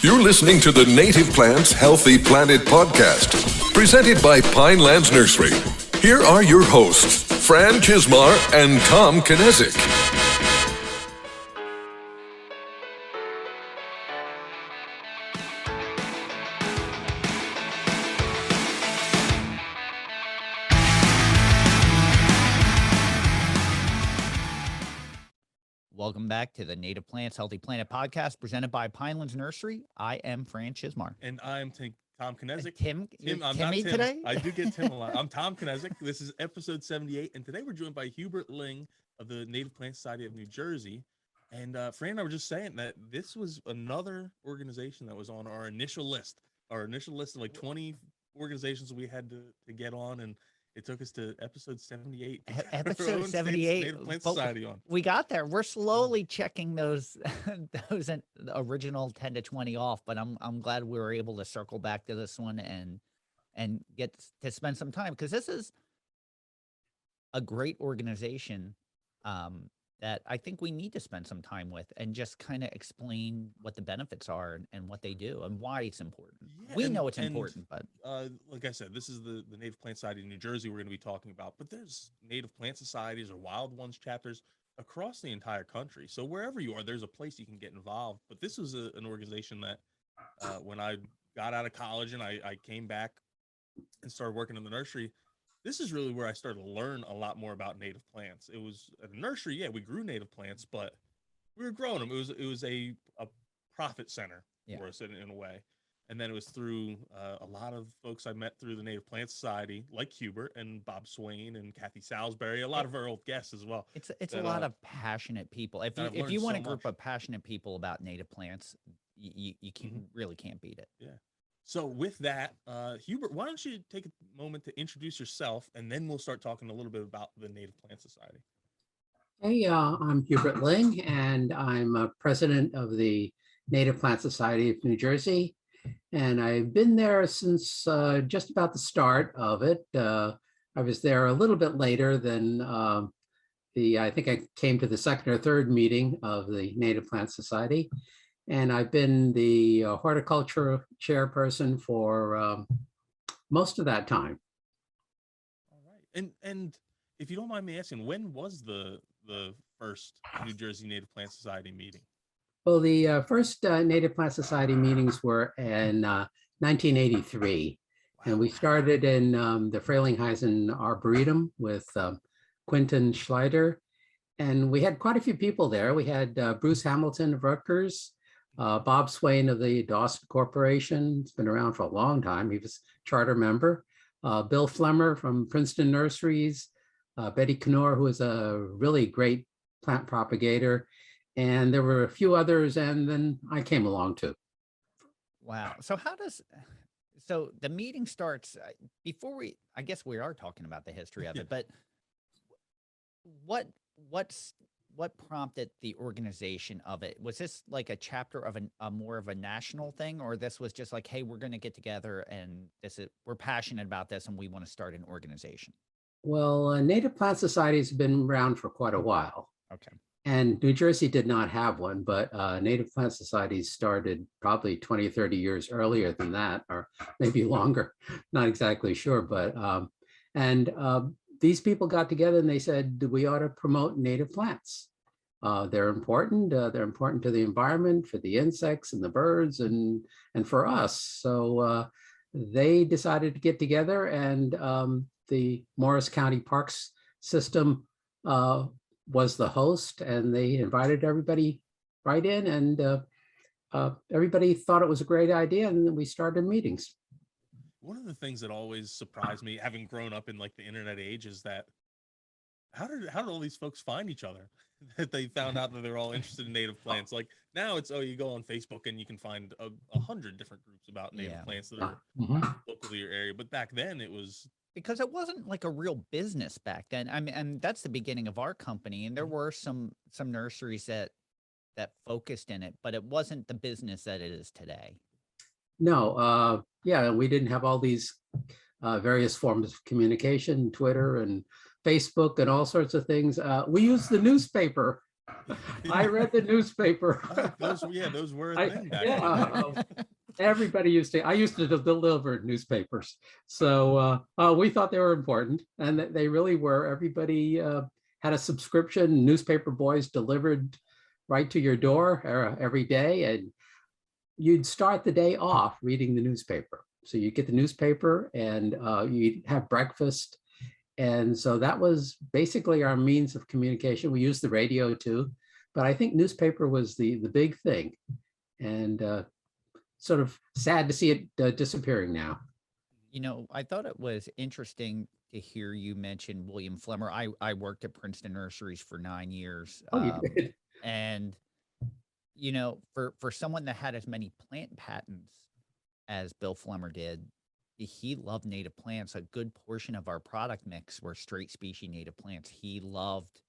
You're listening to the Native Plants Healthy Planet podcast, presented by Pinelands Nursery. Here are your hosts, Fran Chismar and Tom Kinezic. Welcome back to the Native Plants Healthy Planet podcast presented by Pinelands Nursery. I am Fran Chismar. And I'm Tom Kinezic. Tim, I'm Timmy not Tim. today? I do get Tim a lot. I'm Tom Kinezic. This is episode 78. And today we're joined by Hubert Ling of the Native Plant Society of New Jersey. And Fran and I were just saying that this was another organization that was on our initial list of like 20 organizations we had to get on. And it took us to episode 78. Episode 78. Native Plant Society on. We got there. We're slowly checking those original 10 to 20 off, but I'm glad we were able to circle back to this one and get to spend some time, because this is a great organization that I think we need to spend some time with and just kind of explain what the benefits are and what they do and why it's important. Yeah, we know it's important, but like I said, this is the Native Plant Society in New Jersey we're going to be talking about, but there's Native Plant Societies or Wild Ones chapters across the entire country. So wherever you are, there's a place you can get involved. But this was an organization that when I got out of college and I came back and started working in the nursery, this is really where I started to learn a lot more about native plants. It was at a nursery, yeah, we grew native plants, but we were growing them. It was a profit center for us in a way. And then it was through a lot of folks I met through the Native Plant Society, like Hubert and Bob Swain and Kathy Salisbury, a lot of our old guests as well. It's a lot of passionate people. If you want a group of passionate people about native plants, you really can't beat it. Yeah. So with that, Hubert, why don't you take a moment to introduce yourself, and then we'll start talking a little bit about the Native Plant Society. Hey, I'm Hubert Ling, and I'm president of the Native Plant Society of New Jersey. And I've been there since just about the start of it. I was there a little bit later than I think I came to the second or third meeting of the Native Plant Society. And I've been the horticulture chairperson for most of that time. All right. And if you don't mind me asking, when was the first New Jersey Native Plant Society meeting? Well, the first Native Plant Society meetings were in 1983. Wow. And we started in the Frelinghuysen Arboretum with Quentin Schleider. And we had quite a few people there. We had Bruce Hamilton of Rutgers, Bob Swain of the Dawson Corporation. It's been around for a long time. He was charter member. Bill Flemmer from Princeton Nurseries, Betty Knorr, who is a really great plant propagator. And there were a few others, and then I came along too. Wow. So the meeting starts before I guess we are talking about the history of it, but what prompted the organization of it? Was this like a chapter of a more of a national thing, or this was just like, hey, we're going to get together and we're passionate about this and we want to start an organization? Well, Native Plant Societies have been around for quite a while. Okay. And New Jersey did not have one, but Native Plant Societies started probably 20, 30 years earlier than that, or maybe longer, not exactly sure. But these people got together and they said, we ought to promote native plants. They're important. They're important to the environment, for the insects and the birds, and for us. So they decided to get together, and the Morris County Parks System was the host, and they invited everybody right in, and everybody thought it was a great idea, and then we started meetings. One of the things that always surprised me, having grown up in like the internet age, is that how did all these folks find each other? That they found out that they're all interested in native plants. Like now it's, you go on Facebook and you can find 100 different groups about native plants that are local to your area. But back then it was, because it wasn't like a real business back then. I mean, and that's the beginning of our company. And there were some nurseries that focused in it, but it wasn't the business that it is today. No, we didn't have all these various forms of communication, Twitter and Facebook and all sorts of things. We used the newspaper I read the newspaper. Those were a I, thing back yeah, then. everybody I used to deliver newspapers. So we thought they were important, and they really were. Everybody had a subscription. Newspaper boys delivered right to your door every day, and you'd start the day off reading the newspaper. So you get the newspaper and you'd have breakfast. And so that was basically our means of communication. We used the radio too, but I think newspaper was the big thing. And sort of sad to see it disappearing now. You know, I thought it was interesting to hear you mention William Flemmer. I worked at Princeton Nurseries for 9 years. Oh, you did? And, you know, for someone that had as many plant patents as Bill Flemmer did, he loved native plants. A good portion of our product mix were straight species native plants. He loved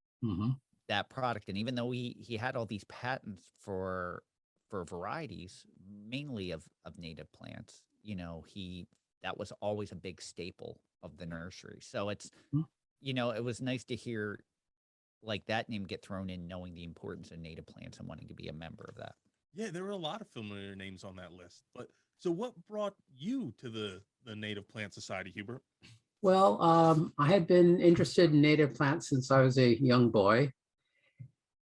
that product. And even though he had all these patents for varieties, mainly of native plants, you know, that was always a big staple of the nursery. So it's, you know, it was nice to hear like that name get thrown in, knowing the importance of native plants and wanting to be a member of that. Yeah, there were a lot of familiar names on that list. But so what brought you to the Native Plant Society, Hubert? Well, I had been interested in native plants since I was a young boy.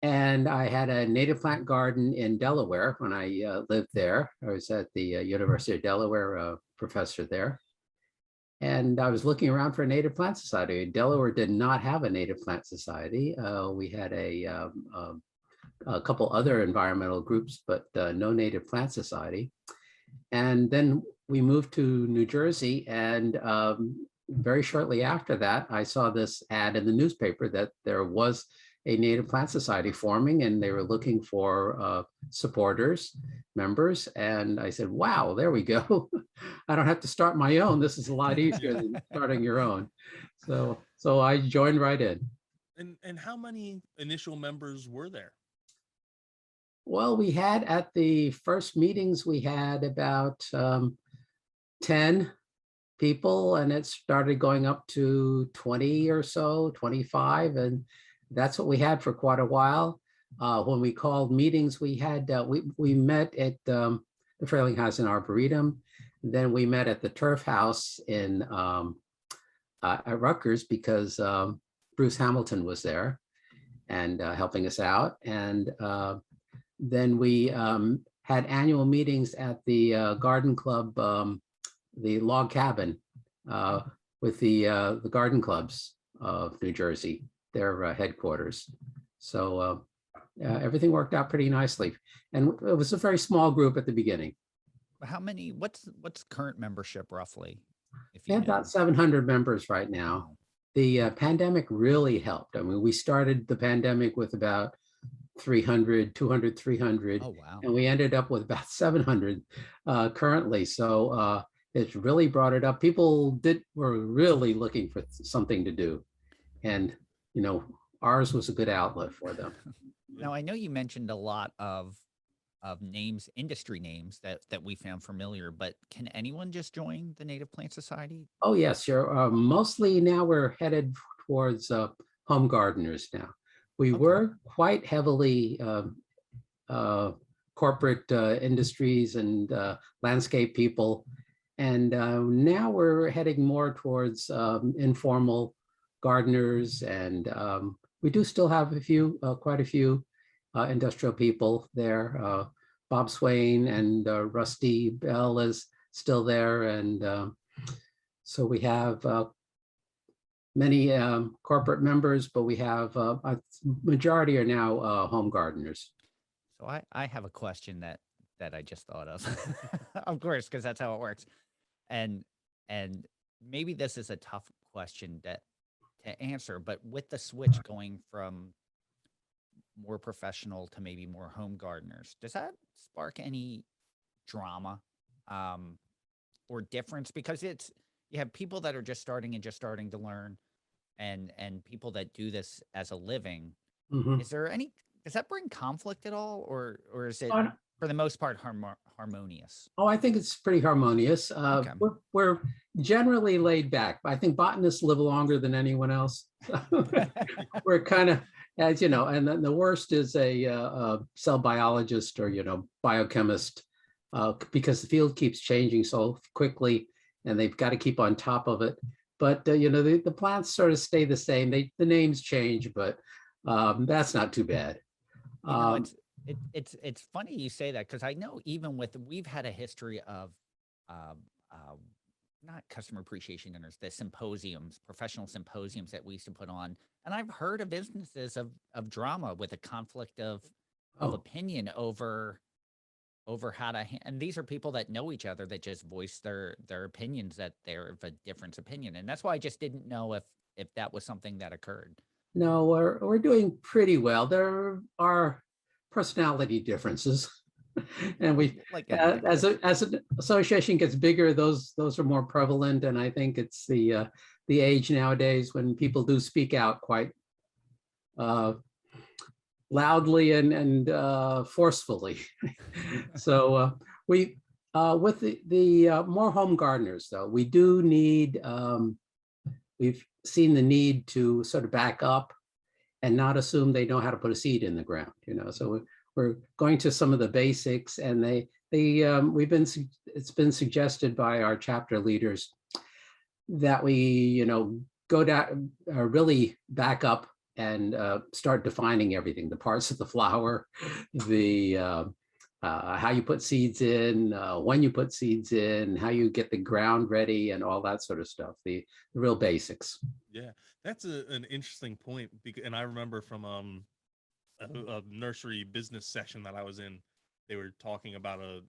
And I had a native plant garden in Delaware when I lived there. I was at the University of Delaware, professor there. And I was looking around for a native plant society. Delaware did not have a native plant society. We had a couple other environmental groups, but no native plant society. And then we moved to New Jersey, and very shortly after that, I saw this ad in the newspaper that there was a native plant society forming, and they were looking for supporters, members. And I said, wow, there we go. I don't have to start my own. This is a lot easier than starting your own. So I joined right in. And how many initial members were there? Well, we had at the first meetings, we had about 10 people, and it started going up to 20 or so, 25. And that's what we had for quite a while. When we called meetings, we had we met at the Frailing House in Arboretum. Then we met at the Turf House in at Rutgers, because Bruce Hamilton was there and helping us out. And then we had annual meetings at the garden club, the log cabin, with the garden clubs of New Jersey, their headquarters. So everything worked out pretty nicely. And it was a very small group at the beginning. How many, what's current membership roughly? If We you have know? about 700 members right now. The pandemic really helped. I mean, we started the pandemic with about 300, 200, 300. Oh, wow. And we ended up with about 700 currently. So it's really brought it up. People were really looking for something to do. And, you know, ours was a good outlet for them. Now, I know you mentioned a lot of names, industry names that we found familiar, but can anyone just join the Native Plant Society? Oh, yes, sure. Mostly now we're headed towards home gardeners now. We were quite heavily corporate industries and landscape people. And now we're heading more towards informal gardeners. And we do still have quite a few industrial people there. Bob Swain and Rusty Bell is still there. And so we have many corporate members, but we have a majority are now home gardeners. So I have a question that I just thought of, of course, because that's how it works. And maybe this is a tough question to answer, but with the switch going from more professional to maybe more home gardeners, does that spark any drama or difference? Because you have people that are just starting to learn, and people that do this as a living. Mhm. Does that bring conflict at all, or is it Uh, for the most part harmonious? Oh, I think it's pretty harmonious. Okay. We're generally laid back. I think botanists live longer than anyone else. We're kind of, as you know, and then the worst is a cell biologist or, biochemist, because the field keeps changing so quickly and they've got to keep on top of it. But, the plants sort of stay the same. The names change, but that's not too bad. You know, it's funny you say that, because I know even we've had a history of not customer appreciation dinners, the symposiums, professional symposiums that we used to put on, and I've heard of instances of drama with a conflict of Oh, opinion over how to and these are people that know each other that just voice their opinions, that they're of a different opinion, and that's why I just didn't know if that was something that occurred. no, we're doing pretty well. There are personality differences. And we, Like as an association gets bigger, those are more prevalent. And I think it's the age nowadays when people do speak out quite loudly and forcefully. So we, with the more home gardeners, though, we do need, we've seen the need to sort of back up and not assume they know how to put a seed in the ground, So we're going to some of the basics, and it's been suggested by our chapter leaders that we, go down, really back up and start defining everything, the parts of the flower, the how you put seeds in, when you put seeds in, how you get the ground ready, and all that sort of stuff, the real basics. Yeah, that's an interesting point. And I remember from a nursery business session that I was in, they were talking about a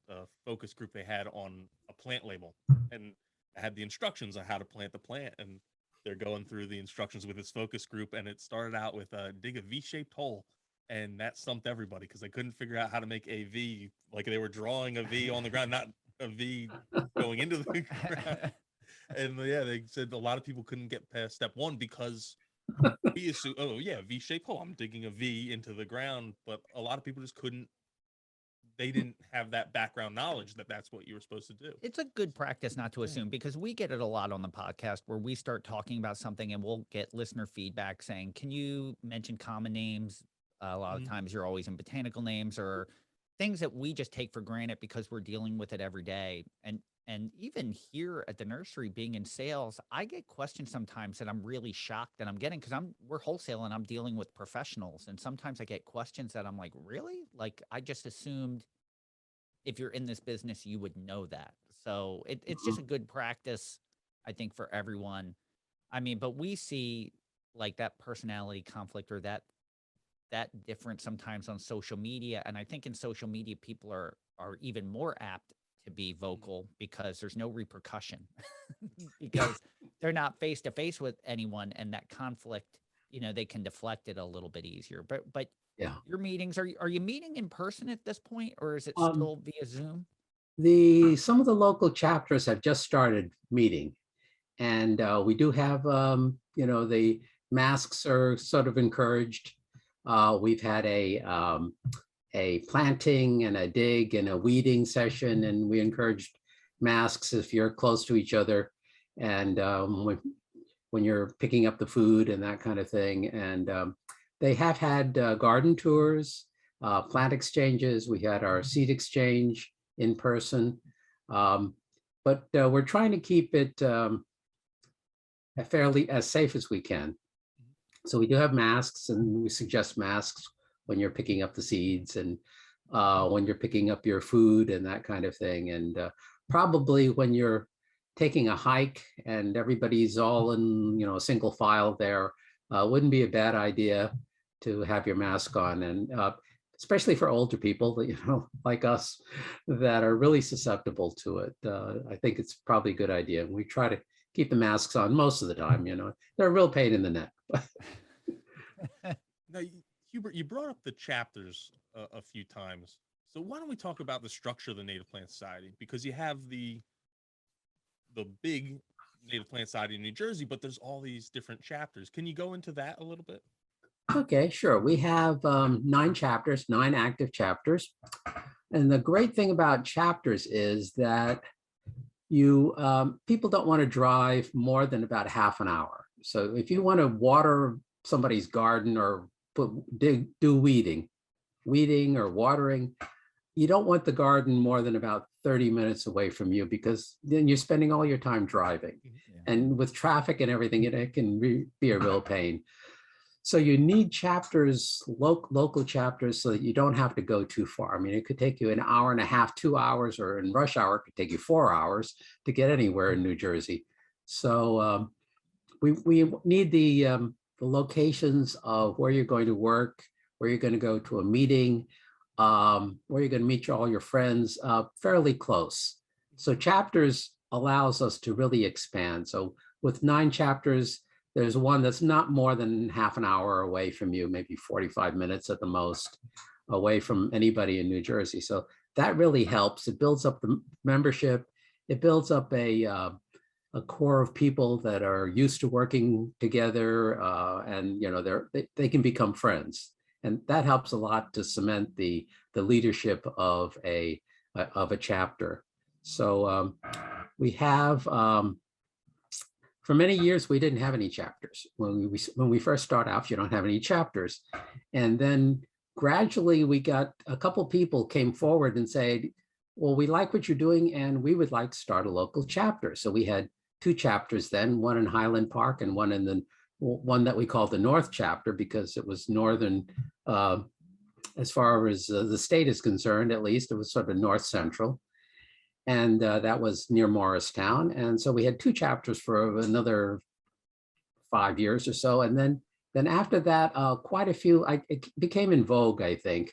focus group they had on a plant label, and I had the instructions on how to plant the plant, and they're going through the instructions with this focus group, and it started out with dig a V-shaped hole, and that stumped everybody because they couldn't figure out how to make a V, like they were drawing a V on the ground, not a V going into the ground. And yeah, they said a lot of people couldn't get past step one because we assume, oh yeah, V-shaped hole, I'm digging a V into the ground, but a lot of people just couldn't. They didn't have that background knowledge that that's what you were supposed to do. It's a good practice not to assume, because we get it a lot on the podcast where we start talking about something and we'll get listener feedback saying, can you mention common names? A lot of times you're always in botanical names or things that we just take for granted because we're dealing with it every day. And even here at the nursery, being in sales, I get questions sometimes that I'm really shocked that I'm getting, because we're wholesale and I'm dealing with professionals. And sometimes I get questions that I'm like, really? Like, I just assumed if you're in this business, you would know that. So it's just a good practice, I think, for everyone. I mean, but we see like that personality conflict or that difference sometimes on social media. And I think in social media, people are even more apt to be vocal because there's no repercussion because they're not face to face with anyone, and that conflict, they can deflect it a little bit easier. But Yeah. your meetings, are you meeting in person at this point, or is it Um, still via Zoom? Some of the local chapters have just started meeting, and we do have, the masks are sort of encouraged. We've had a planting and a dig and a weeding session, and we encouraged masks if you're close to each other, and when you're picking up the food and that kind of thing. And they have had garden tours, plant exchanges. We had our seed exchange in person, but we're trying to keep it fairly as safe as we can. So we do have masks, and we suggest masks when you're picking up the seeds and when you're picking up your food and that kind of thing. And probably when you're taking a hike and everybody's all in, a single file there, wouldn't be a bad idea to have your mask on. And especially for older people, like us, that are really susceptible to it. I think it's probably a good idea. We try to keep the masks on most of the time. They're a real pain in the neck. Now, Hubert, you brought up the chapters a few times. So why don't we talk about the structure of the Native Plant Society? Because you have the big Native Plant Society in New Jersey, but there's all these different chapters. Can you go into that a little bit? Okay, sure. We have 9 chapters, 9 active chapters. And the great thing about chapters is that people don't want to drive more than about half an hour. So if you want to water somebody's garden or do weeding or watering. You don't want the garden more than about 30 minutes away from you, because then you're spending all your time driving. Yeah. And with traffic and everything, it can be a real pain. So you need chapters, local chapters, so that you don't have to go too far. I mean, it could take you an hour and a half, 2 hours, or in rush hour, it could take you 4 hours to get anywhere in New Jersey. So we need the locations of where you're going to work, where you're going to go to a meeting, where you're going to meet all your friends, fairly close. So chapters allows us to really expand. So with 9 chapters, there's one that's not more than half an hour away from you, maybe 45 minutes at the most, away from anybody in New Jersey. So that really helps. It builds up the membership. It builds up a core of people that are used to working together, and they can become friends. And that helps a lot to cement the leadership of a chapter. So we have, for many years, we didn't have any chapters. When we first start off, you don't have any chapters. And then gradually we got a couple people came forward and said, well, we like what you're doing and we would like to start a local chapter. So we had 2 chapters then, one in Highland Park and one in the one that we called the North Chapter, because it was northern, as far as the state is concerned, at least it was sort of north central. And that was near Morristown. And so we had 2 chapters for another 5 years or so. And then after that, quite a few, it became in vogue, I think.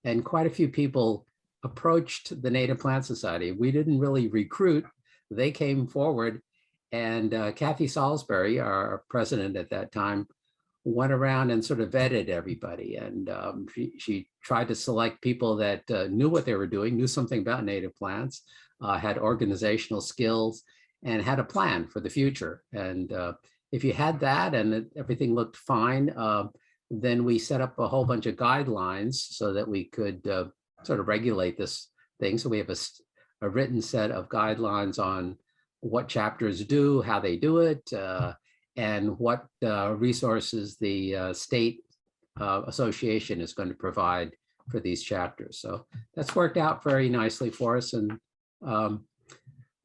And quite a few people approached the Native Plant Society. We didn't really recruit. They came forward. And Kathy Salisbury, our president at that time, went around and sort of vetted everybody. And she tried to select people that knew what they were doing, knew something about native plants, had organizational skills, and had a plan for the future. And if you had that and everything looked fine, then we set up a whole bunch of guidelines so that we could sort of regulate this thing. So we have a written set of guidelines on what chapters do, how they do it, and what resources the state association is going to provide for these chapters. So that's worked out very nicely for us. And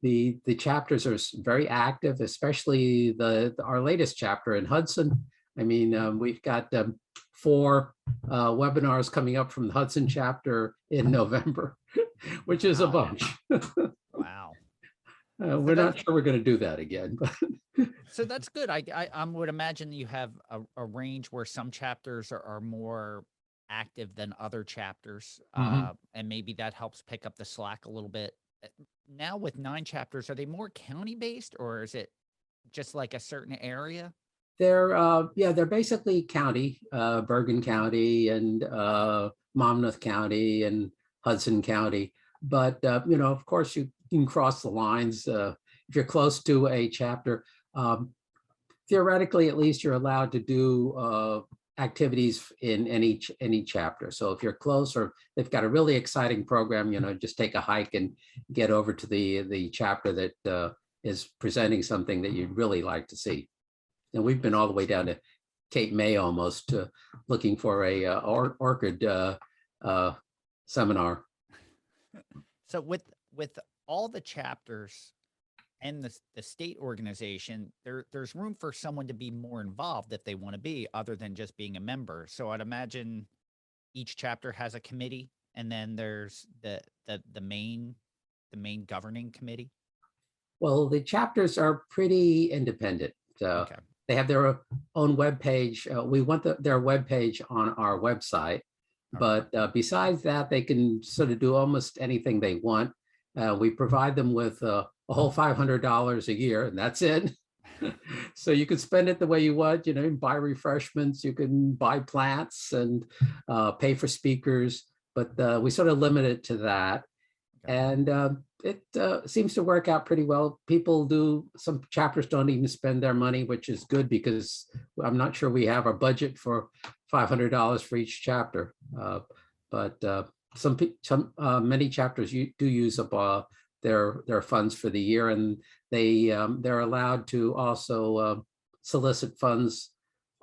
the chapters are very active, especially our latest chapter in Hudson. I mean, we've got 4 webinars coming up from the Hudson chapter in November, which is a bunch. Wow. We're not sure we're going to do that again. But So that's good. I would imagine you have a range where some chapters are more active than other chapters, and maybe that helps pick up the slack a little bit. Now with 9 chapters, are they more county based, or is it just like a certain area? they're basically county, Bergen County and Monmouth County and Hudson County. But of course, you can cross the lines if you're close to a chapter. Theoretically, at least, you're allowed to do activities in any chapter. So if you're close, or they've got a really exciting program, just take a hike and get over to the chapter that is presenting something that you'd really like to see. And we've been all the way down to Cape May almost, looking for a orchid seminar. So with all the chapters and the state organization, there's room for someone to be more involved if they want to be, other than just being a member. So I'd imagine each chapter has a committee, and then there's the main governing committee. Well, the chapters are pretty independent. Okay. They have their own webpage. We want their webpage on our website. But besides that, they can sort of do almost anything they want. We provide them with a whole $500 a year, and that's it. So you can spend it the way you want. You can buy refreshments, you can buy plants, and pay for speakers. But we sort of limit it to that. Okay. And it seems to work out pretty well. Some chapters don't even spend their money, which is good, because I'm not sure we have a budget for $500 for each chapter. But many chapters do use up their funds for the year, and they're allowed to also solicit funds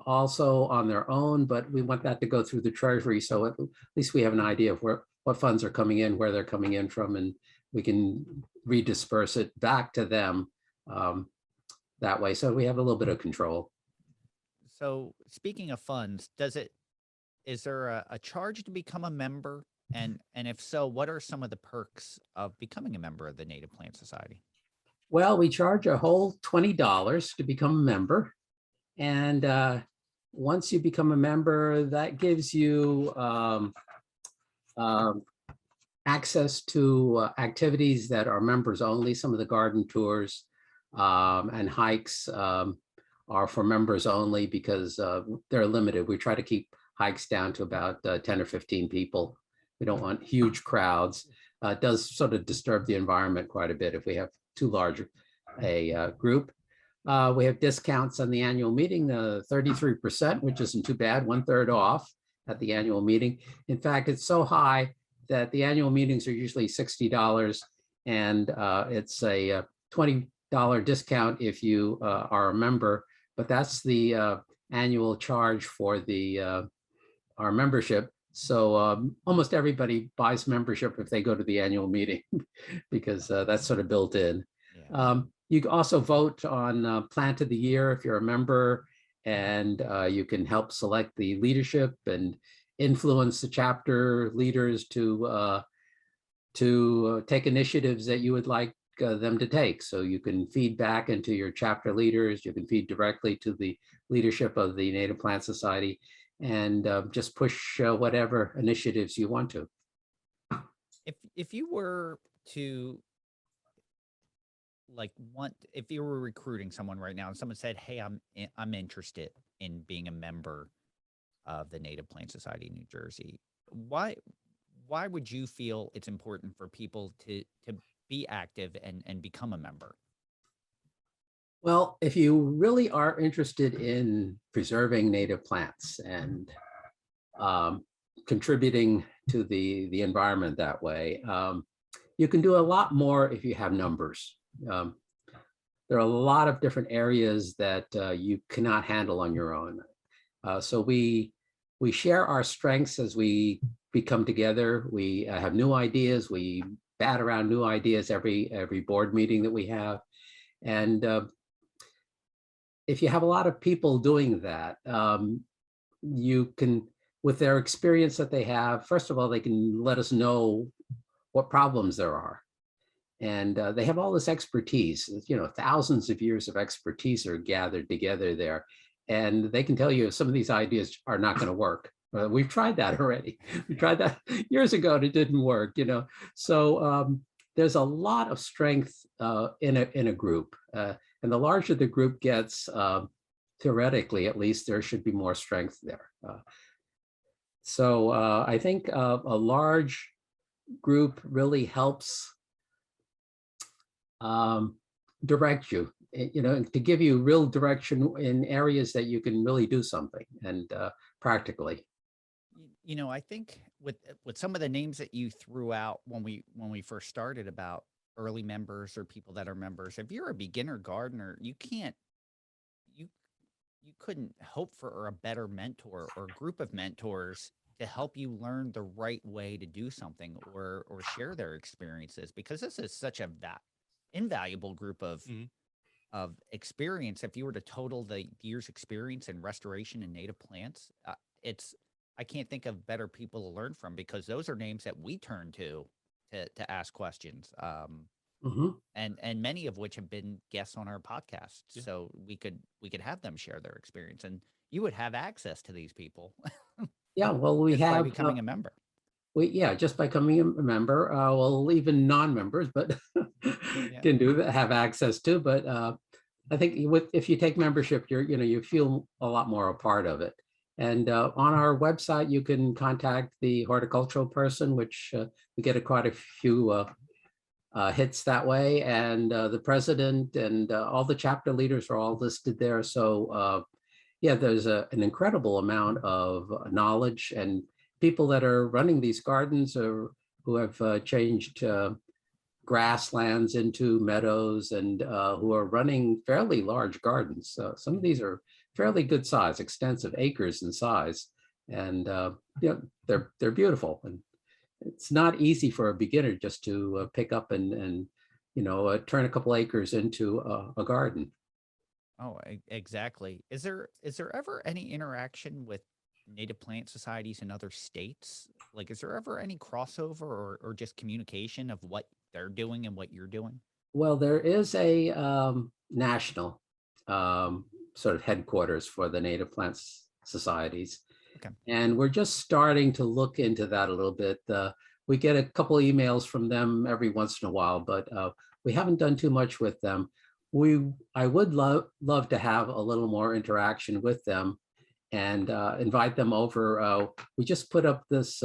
also on their own, but we want that to go through the Treasury. So at least we have an idea of what funds are coming in, where they're coming in from, and we can redisperse it back to them that way. So we have a little bit of control. So speaking of funds, is there a charge to become a member? And if so, what are some of the perks of becoming a member of the Native Plant Society? Well, we charge a whole $20 to become a member. And once you become a member, that gives you access to activities that are members only. Some of the garden tours and hikes are for members only because they're limited. We try to keep hikes down to about 10 or 15 people. We don't want huge crowds. It does sort of disturb the environment quite a bit if we have too large a group. We have discounts on the annual meeting, 33%, which isn't too bad, 1/3 off at the annual meeting. In fact, it's so high that the annual meetings are usually $60, and it's a $20 discount if you are a member, but that's the annual charge for our membership. So almost everybody buys membership if they go to the annual meeting because that's sort of built in. Yeah. You can also vote on Plant of the Year if you're a member, and you can help select the leadership and influence the chapter leaders to take initiatives that you would like them to take. So you can feed back into your chapter leaders, you can feed directly to the leadership of the Native Plant Society, and just push whatever initiatives you want to. If you were to if you were recruiting someone right now and someone said, "Hey, I'm interested in being a member of the Native Plant Society in New Jersey," why would you feel it's important for people to be active and become a member? Well, if you really are interested in preserving native plants and contributing to the environment that way, you can do a lot more if you have numbers. There are a lot of different areas that you cannot handle on your own. So we share our strengths as we come together. We have new ideas. We bat around new ideas every board meeting that we have. And if you have a lot of people doing that, you can, with their experience that they have, first of all, they can let us know what problems there are. And they have all this expertise, thousands of years of expertise are gathered together there. And they can tell you if some of these ideas are not going to work. We've tried that already. We tried that years ago and it didn't work, So there's a lot of strength in a group. And the larger the group gets, theoretically, at least, there should be more strength there. So I think a large group really helps direct you, to give you real direction in areas that you can really do something and practically. I think with some of the names that you threw out when we first started about early members or people that are members, if you're a beginner gardener, you couldn't hope for a better mentor or group of mentors to help you learn the right way to do something or share their experiences, because this is such a invaluable group of experience. If you were to total the year's experience in restoration and native plants, I can't think of better people to learn from, because those are names that we turn to ask questions. And many of which have been guests on our podcast. Yeah. So we could have them share their experience, and you would have access to these people. Yeah, well, we have by becoming a member. Just by becoming a member, well, even non-members, but can have access to. But I think if you take membership, you feel a lot more a part of it. And on our website, you can contact the horticultural person, which we get quite a few hits that way. And the president and all the chapter leaders are all listed there. So there's an incredible amount of knowledge, and people that are running these gardens who have changed grasslands into meadows, and who are running fairly large gardens. Some of these are fairly good size, extensive acres in size. And they're beautiful. And it's not easy for a beginner just to pick up and turn a couple acres into a garden. Oh, exactly. Is there ever any interaction with native plant societies in other states? Like, is there ever any crossover or just communication of what they're doing and what you're doing? Well, there is a national sort of headquarters for the native plants societies. Okay. And we're just starting to look into that a little bit. We get a couple emails from them every once in a while, but we haven't done too much with them. I would love to have a little more interaction with them and invite them over. We just put up this,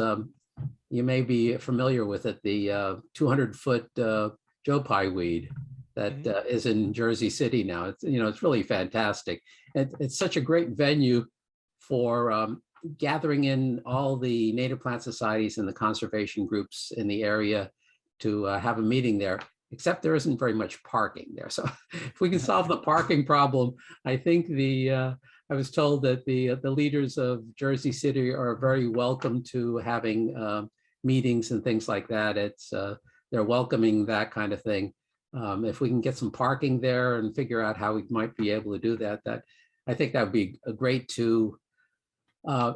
you may be familiar with it, the 200-foot Joe Pye weed that is in Jersey City now. It's really fantastic. It's such a great venue for gathering in all the native plant societies and the conservation groups in the area to have a meeting there, except there isn't very much parking there. So if we can solve the parking problem, I think I was told that the leaders of Jersey City are very welcome to having meetings and things like that. They're welcoming that kind of thing. If we can get some parking there and figure out how we might be able to do that, I think that would be great to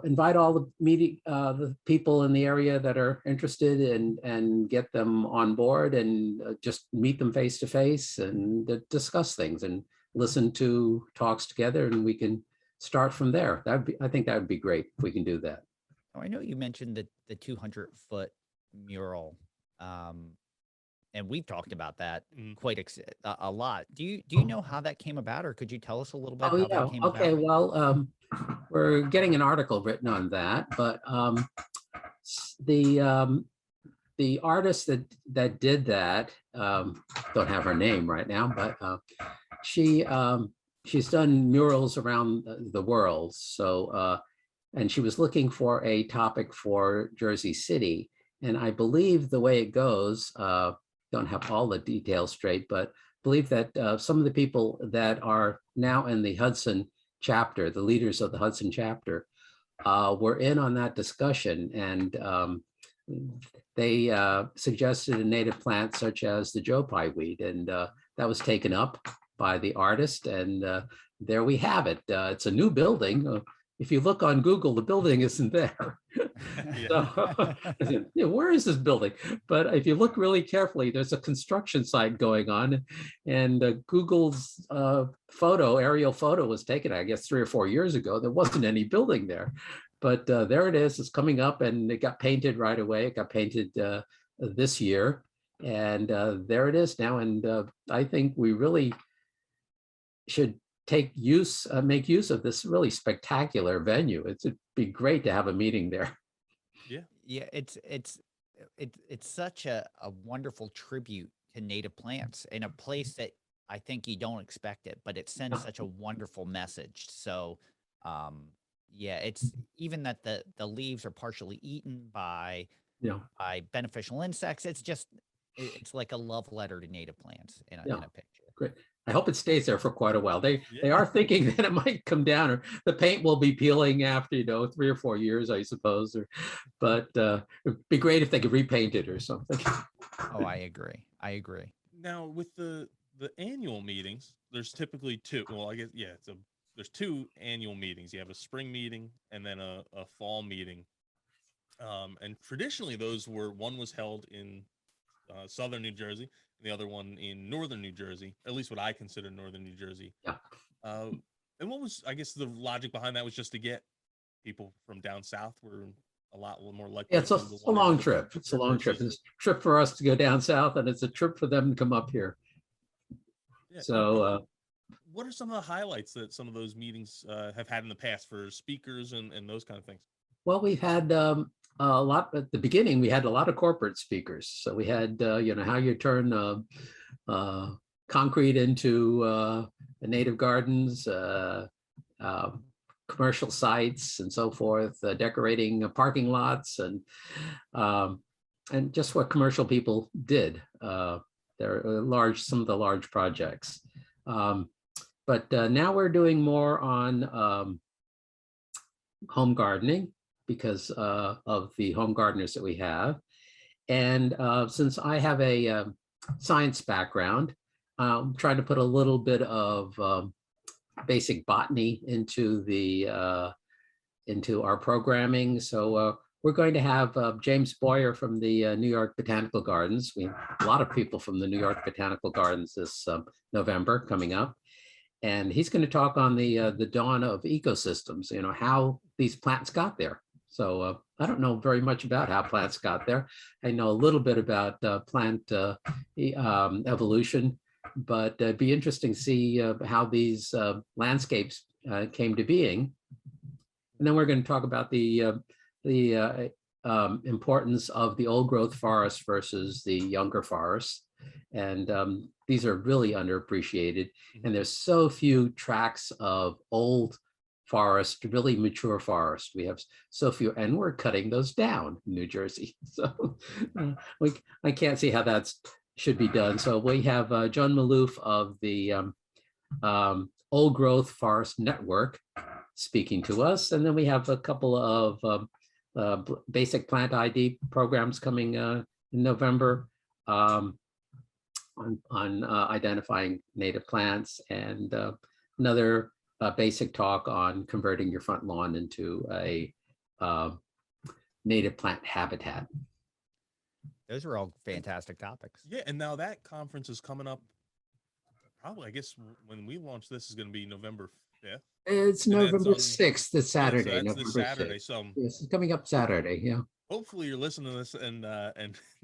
invite all the people in the area that are interested and get them on board and just meet them face to face and discuss things and listen to talks together, and we can start from there. I think that would be great if we can do that. Oh, I know you mentioned the 200-foot mural, and we've talked about that quite a lot. Do you know how that came about, or could you tell us a little bit how that came about? Okay, well, we're getting an article written on that, but the artist that did that, don't have her name right now, but she's done murals around the world. So and she was looking for a topic for Jersey City, and I believe the way it goes, don't have all the details straight, but believe that some of the people that are now in the Hudson chapter, the leaders of the Hudson chapter, were in on that discussion, and they suggested a native plant such as the Joe Pye weed, and that was taken up by the artist, and there we have it. It's a new building. If you look on Google, the building isn't there. So, where is this building? But if you look really carefully, there's a construction site going on, and Google's aerial photo was taken, I guess, 3 or 4 years ago. There wasn't any building there, but there it is. It's coming up, and it got painted right away. It got painted this year, and there it is now. And I think we really should make use of this really spectacular venue. It'd be great to have a meeting there. Yeah, it's such a wonderful tribute to native plants in a place that I think you don't expect it, but it sends such a wonderful message. So yeah, it's even that the leaves are partially eaten by beneficial insects. It's like a love letter to native plants in a picture. Great. I hope it stays there for quite a while. They are thinking that it might come down, or the paint will be peeling after 3 or 4 years, I suppose. But it'd be great if they could repaint it or something. Oh, I agree. Now, with the annual meetings, there's typically two. Well, I guess there's 2 annual meetings. You have a spring meeting and then a fall meeting. And traditionally, one was held in southern New Jersey, and the other one in northern New Jersey, at least what I consider northern New Jersey. Yeah. And what was, I guess, the logic behind that was just to get people from down south were a lot more likely. Yeah, it's a long trip. It's a long trip. It's a trip for us to go down south, and it's a trip for them to come up here. Yeah. So what are some of the highlights that some of those meetings have had in the past for speakers and those kind of things? Well, we've had a lot at the beginning. We had a lot of corporate speakers. So we had, how you turn concrete into native gardens, commercial sites, and so forth, decorating parking lots, and just what commercial people did. There are some of the large projects. But now we're doing more on home gardening because of the home gardeners that we have. And since I have a science background, I'm trying to put a little bit of basic botany into our programming. So we're going to have James Boyer from the New York Botanical Gardens. We have a lot of people from the New York Botanical Gardens this November coming up. And he's going to talk on the dawn of ecosystems, how these plants got there. So I don't know very much about how plants got there. I know a little bit about plant evolution, but it'd be interesting to see how these landscapes came to being. And then we're going to talk about the importance of the old growth forest versus the younger forests. And these are really underappreciated. And there's so few tracts of old forest, really mature forest. We have so few, and we're cutting those down in New Jersey. So I can't see how that should be done. So we have John Maloof of the Old Growth Forest Network speaking to us. And then we have a couple of basic plant ID programs coming in November on identifying native plants, and another basic talk on converting your front lawn into a native plant habitat. Those are all fantastic topics. Yeah, and now that conference is coming up. Probably, I guess, when we launch this is going to be November 5th. It's November 6th. It's Saturday. Yeah, so that's November this Saturday. 6th. So Yes, it's coming up Saturday. Yeah. hopefully you're listening to this and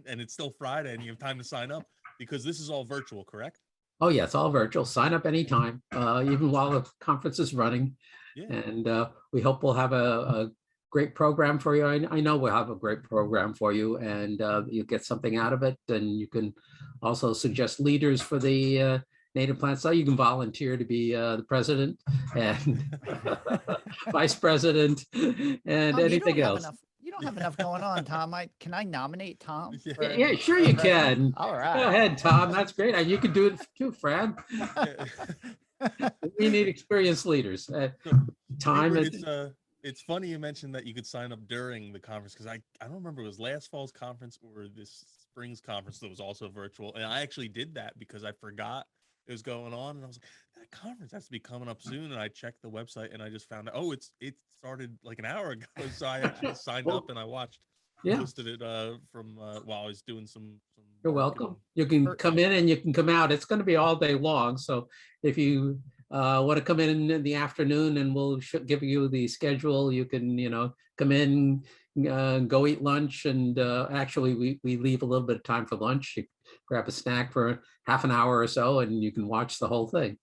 it's still Friday and you have time to sign up, because this is all virtual, correct? Oh, yeah, it's all virtual. Sign up anytime, even while the conference is running. Yeah. And we hope we'll have a great program for you. I know we'll have a great program for you, and you get something out of it. And you can also suggest leaders for the native plant site. You can volunteer to be the president and vice president and Tom, anything else. You don't have enough going on, Tom. Can I nominate Tom? for- Yeah, sure you can. All right. Go ahead, Tom. That's great. And you can do it too, Fran. We need experienced leaders. Time is it's funny you mentioned that you could sign up during the conference, because I don't remember if it was last fall's conference or this spring's conference that was also virtual. And I actually did that because I forgot it was going on, and I was like, that conference has to be coming up soon. And I checked the website and I just found out, oh, it started like an hour ago. So I actually signed up and I watched. Yeah. Posted it from while I was doing some You're welcome. You can come in and you can come out. It's going to be all day long. So if you want to come in the afternoon, and we'll give you the schedule, you can, come in, go eat lunch. And actually, we leave a little bit of time for lunch. You grab a snack for half an hour or so, and you can watch the whole thing.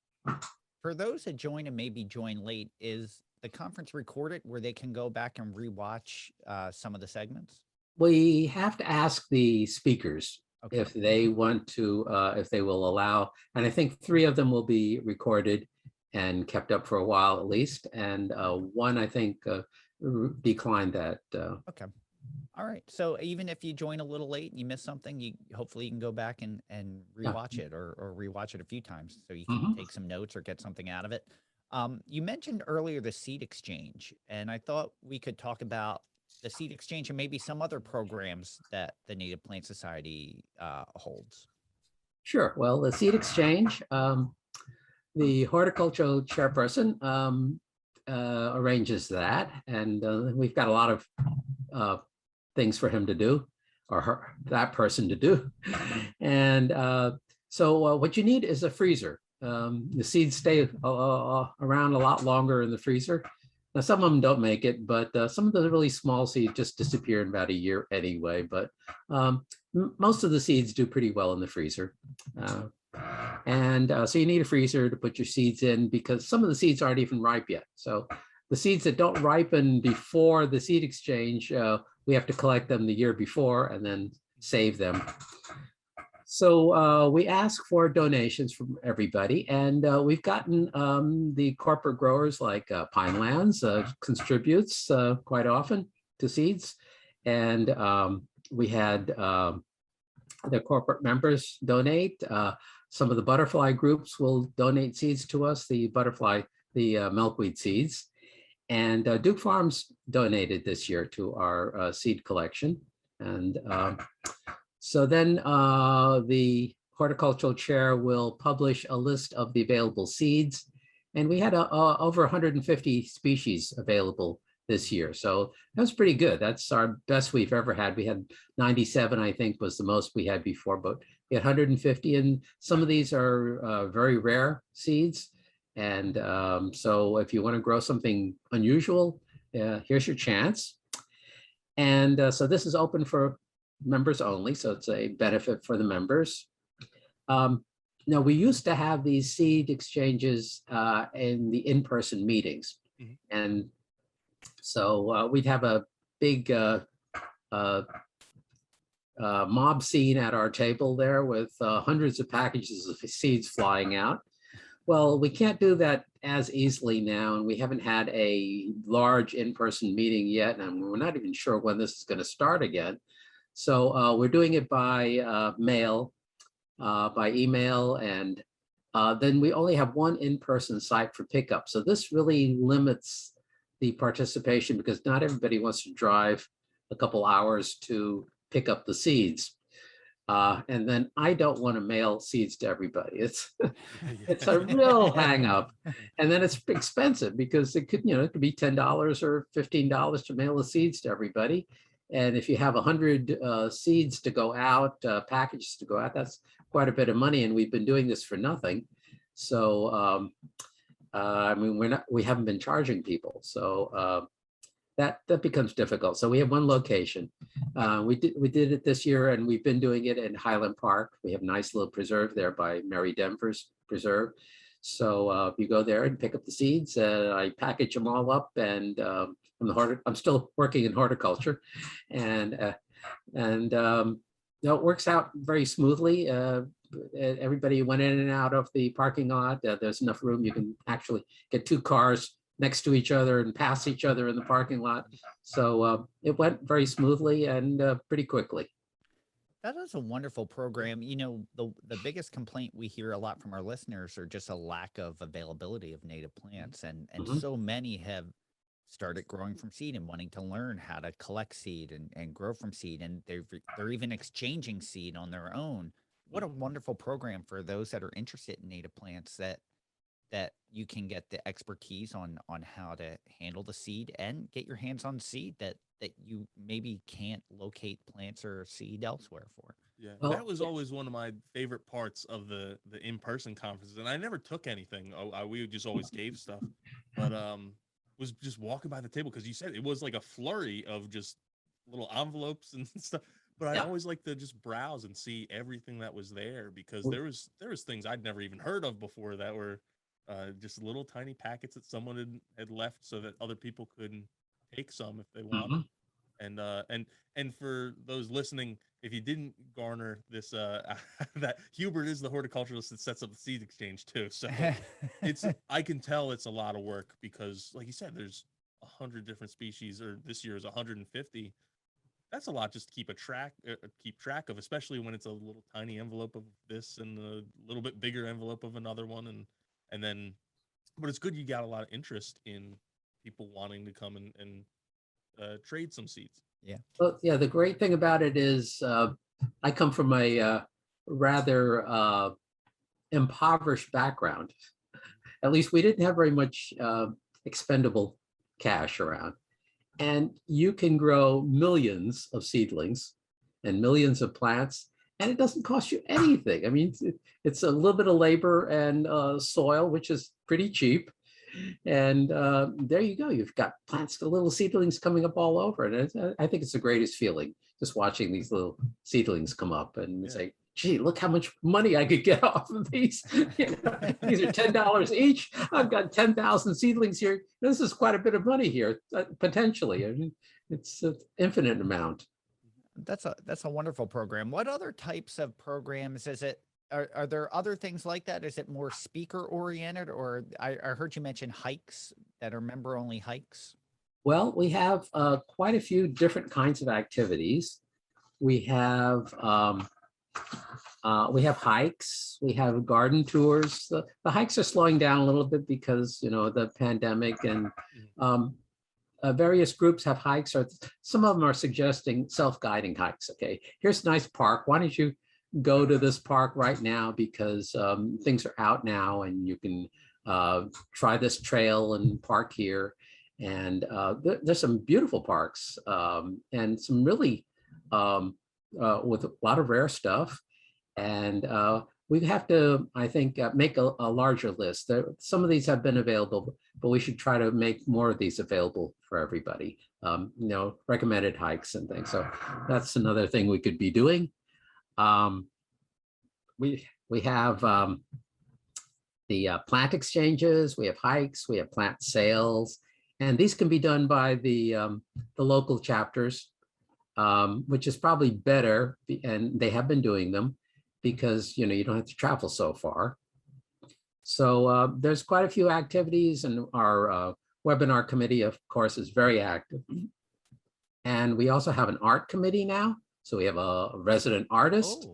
For those that join and maybe join late, is the conference recorded where they can go back and rewatch some of the segments? We have to ask the speakers Okay. if they want to, if they will allow, and I think 3 of them will be recorded and kept up for a while at least, and one I think declined that. Okay. All right. So even if you join a little late and you miss something, hopefully you can go back and rewatch it or rewatch it a few times so you can take some notes or get something out of it. You mentioned earlier the seed exchange, and I thought we could talk about the seed exchange and maybe some other programs that the Native Plant Society holds. Sure. Well, the seed exchange, the horticultural chairperson arranges that, and we've got a lot of things for him to do, or that person to do. And so what you need is a freezer. The seeds stay around a lot longer in the freezer. Now, some of them don't make it, but some of the really small seeds just disappear in about a year anyway. But most of the seeds do pretty well in the freezer. So you need a freezer to put your seeds in, because some of the seeds aren't even ripe yet. So the seeds that don't ripen before the seed exchange, we have to collect them the year before and then save them. So we ask for donations from everybody, and we've gotten the corporate growers like Pinelands contributes quite often to seeds, and we had the corporate members donate. Some of the butterfly groups will donate seeds to us, the milkweed seeds. And Duke Farms donated this year to our seed collection. And so then the horticultural chair will publish a list of the available seeds. And we had over 150 species available this year. So that was pretty good. That's our best we've ever had. We had 97, I think, was the most we had before, but we had 150. And some of these are very rare seeds. And so if you want to grow something unusual, here's your chance. And so this is open for members only. So it's a benefit for the members. Now, we used to have these seed exchanges in the in-person meetings. Mm-hmm. And so we'd have a big mob scene at our table there with hundreds of packages of seeds flying out. Well, we can't do that as easily now, and we haven't had a large in-person meeting yet, and we're not even sure when this is going to start again. So we're doing it by mail, by email, and then we only have one in-person site for pickup. So this really limits the participation because not everybody wants to drive a couple hours to pick up the seeds. And then I don't want to mail seeds to everybody. It's a real hang up. And then it's expensive because it could be $10 or $15 to mail the seeds to everybody. And if you have 100 seeds to go out, packages to go out, that's quite a bit of money. And we've been doing this for nothing. So I mean, we haven't been charging people. So that becomes difficult. So we have one location. We did it this year, and we've been doing it in Highland Park. We have a nice little preserve there by Mary Denver's preserve. So you go there and pick up the seeds. I package them all up, and I'm still working in horticulture, and it works out very smoothly. Everybody went in and out of the parking lot. There's enough room. You can actually get two cars next to each other and pass each other in the parking lot. So it went very smoothly and pretty quickly. That is a wonderful program. The biggest complaint we hear a lot from our listeners are just a lack of availability of native plants. And mm-hmm. so many have started growing from seed and wanting to learn how to collect seed and grow from seed. And they're even exchanging seed on their own. What a wonderful program for those that are interested in native plants that you can get the expertise on how to handle the seed and get your hands on seed that you maybe can't locate plants or seed elsewhere for. Yeah, that was always one of my favorite parts of the in-person conferences. And I never took anything. We just always gave stuff. But was just walking by the table because you said it was like a flurry of just little envelopes and stuff. But I always like to just browse and see everything that was there because there was things I'd never even heard of before that were just little tiny packets that someone had left so that other people could take some if they wanted. Mm-hmm. And for those listening, if you didn't garner this, that Hubert is the horticulturalist that sets up the seed exchange too. So I can tell it's a lot of work because, like you said, there's 100 different species, or this year is 150. That's a lot just to keep track of, especially when it's a little tiny envelope of this and a little bit bigger envelope of another one. But it's good you got a lot of interest in people wanting to come and trade some seeds. Yeah. Well, yeah, the great thing about it is I come from a rather impoverished background. At least we didn't have very much expendable cash around. And you can grow millions of seedlings and millions of plants, and it doesn't cost you anything. I mean, it's a little bit of labor and soil, which is pretty cheap. And there you go. You've got plants, little seedlings coming up all over. And I think it's the greatest feeling, just watching these little seedlings come up and say, gee, look how much money I could get off of these. These are $10 each. I've got 10,000 seedlings here. This is quite a bit of money here, potentially. I mean, it's an infinite amount. That's a wonderful program. What other types of programs is it? Are there other things like that? Is it more speaker oriented, or I heard you mention hikes that are member only hikes? Well, we have quite a few different kinds of activities. We have We have hikes, we have garden tours. The hikes are slowing down a little bit because, the pandemic, and various groups have hikes, or some of them are suggesting self-guiding hikes. Okay, here's a nice park. Why don't you go to this park right now, because things are out now and you can try this trail and park here. And there's some beautiful parks and some really with a lot of rare stuff. And we have to, I think, make a larger list. Some of these have been available, but we should try to make more of these available for everybody. Recommended hikes and things. So that's another thing we could be doing. We have the plant exchanges, we have hikes, we have plant sales, and these can be done by the local chapters, which is probably better, and they have been doing them because you don't have to travel so far. So there's quite a few activities, and our webinar committee, of course, is very active. And we also have an art committee now. So we have a resident artist,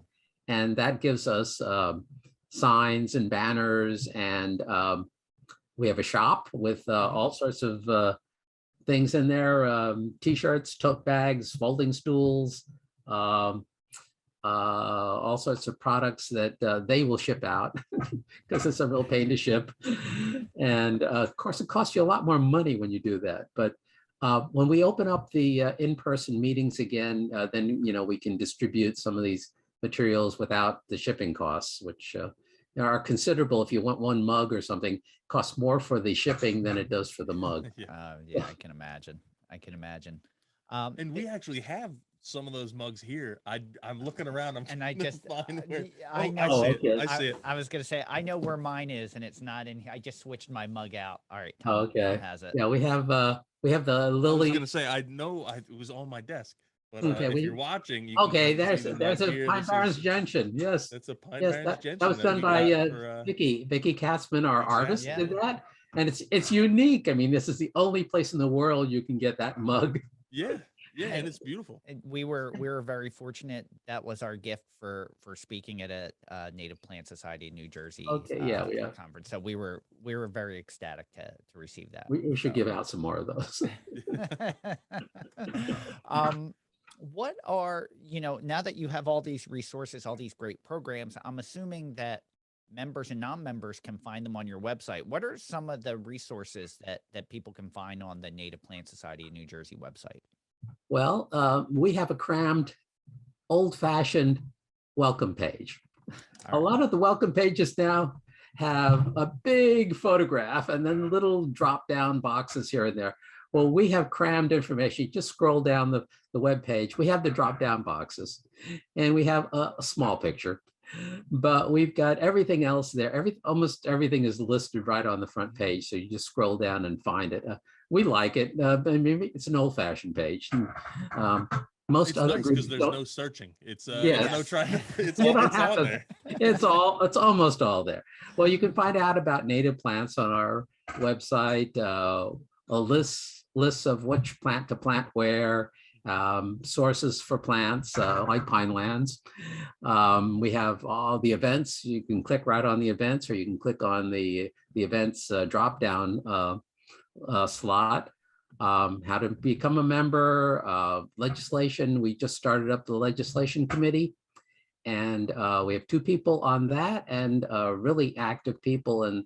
and that gives us signs and banners, and we have a shop with all sorts of things in there, t-shirts, tote bags, folding stools, all sorts of products that they will ship out because it's a real pain to ship. And of course, it costs you a lot more money when you do that. But when we open up the in-person meetings again, then we can distribute some of these materials without the shipping costs, which are considerable. If you want one mug or something, costs more for the shipping than it does for the mug. Yeah, I can imagine. And we actually have some of those mugs here. I'm looking around. I see it. I was gonna say I know where mine is, and it's not in here. I just switched my mug out. All right. Tom has it. Yeah, we have the Lily. I was gonna say it was on my desk. But okay, if you're watching, you there's a Pine Barrens gentian. Yes, it's a Pine Barrens gentian. That was done by Vicky Katzman, our artist, did that, and it's unique. I mean, this is the only place in the world you can get that mug. Yeah, and it's beautiful. We were very fortunate. That was our gift for speaking at a Native Plant Society in New Jersey. Conference. So we were very ecstatic to receive that. We should give out some more of those. What are, now that you have all these resources, all these great programs, I'm assuming that members and non-members can find them on your website. What are some of the resources that people can find on the Native Plant Society of New Jersey website? Well, we have a crammed, old-fashioned welcome page. A lot of the welcome pages now have a big photograph and then little drop-down boxes here and there. Well, we have crammed information. You just scroll down the web page. We have the drop-down boxes, and we have a small picture, but we've got everything else there. Almost everything is listed right on the front page, so you just scroll down and find it. We like it. Maybe it's an old-fashioned page. Most it's other nice groups because there's no searching. It's yes. no trying. It's all there. It's almost all there. Well, you can find out about native plants on our website. A list of which plant to plant where, sources for plants like Pinelands. We have all the events. You can click right on the events, or you can click on the events drop down slot. How to become a member, legislation. We just started up the legislation committee, and we have 2 people on that, and really active people, and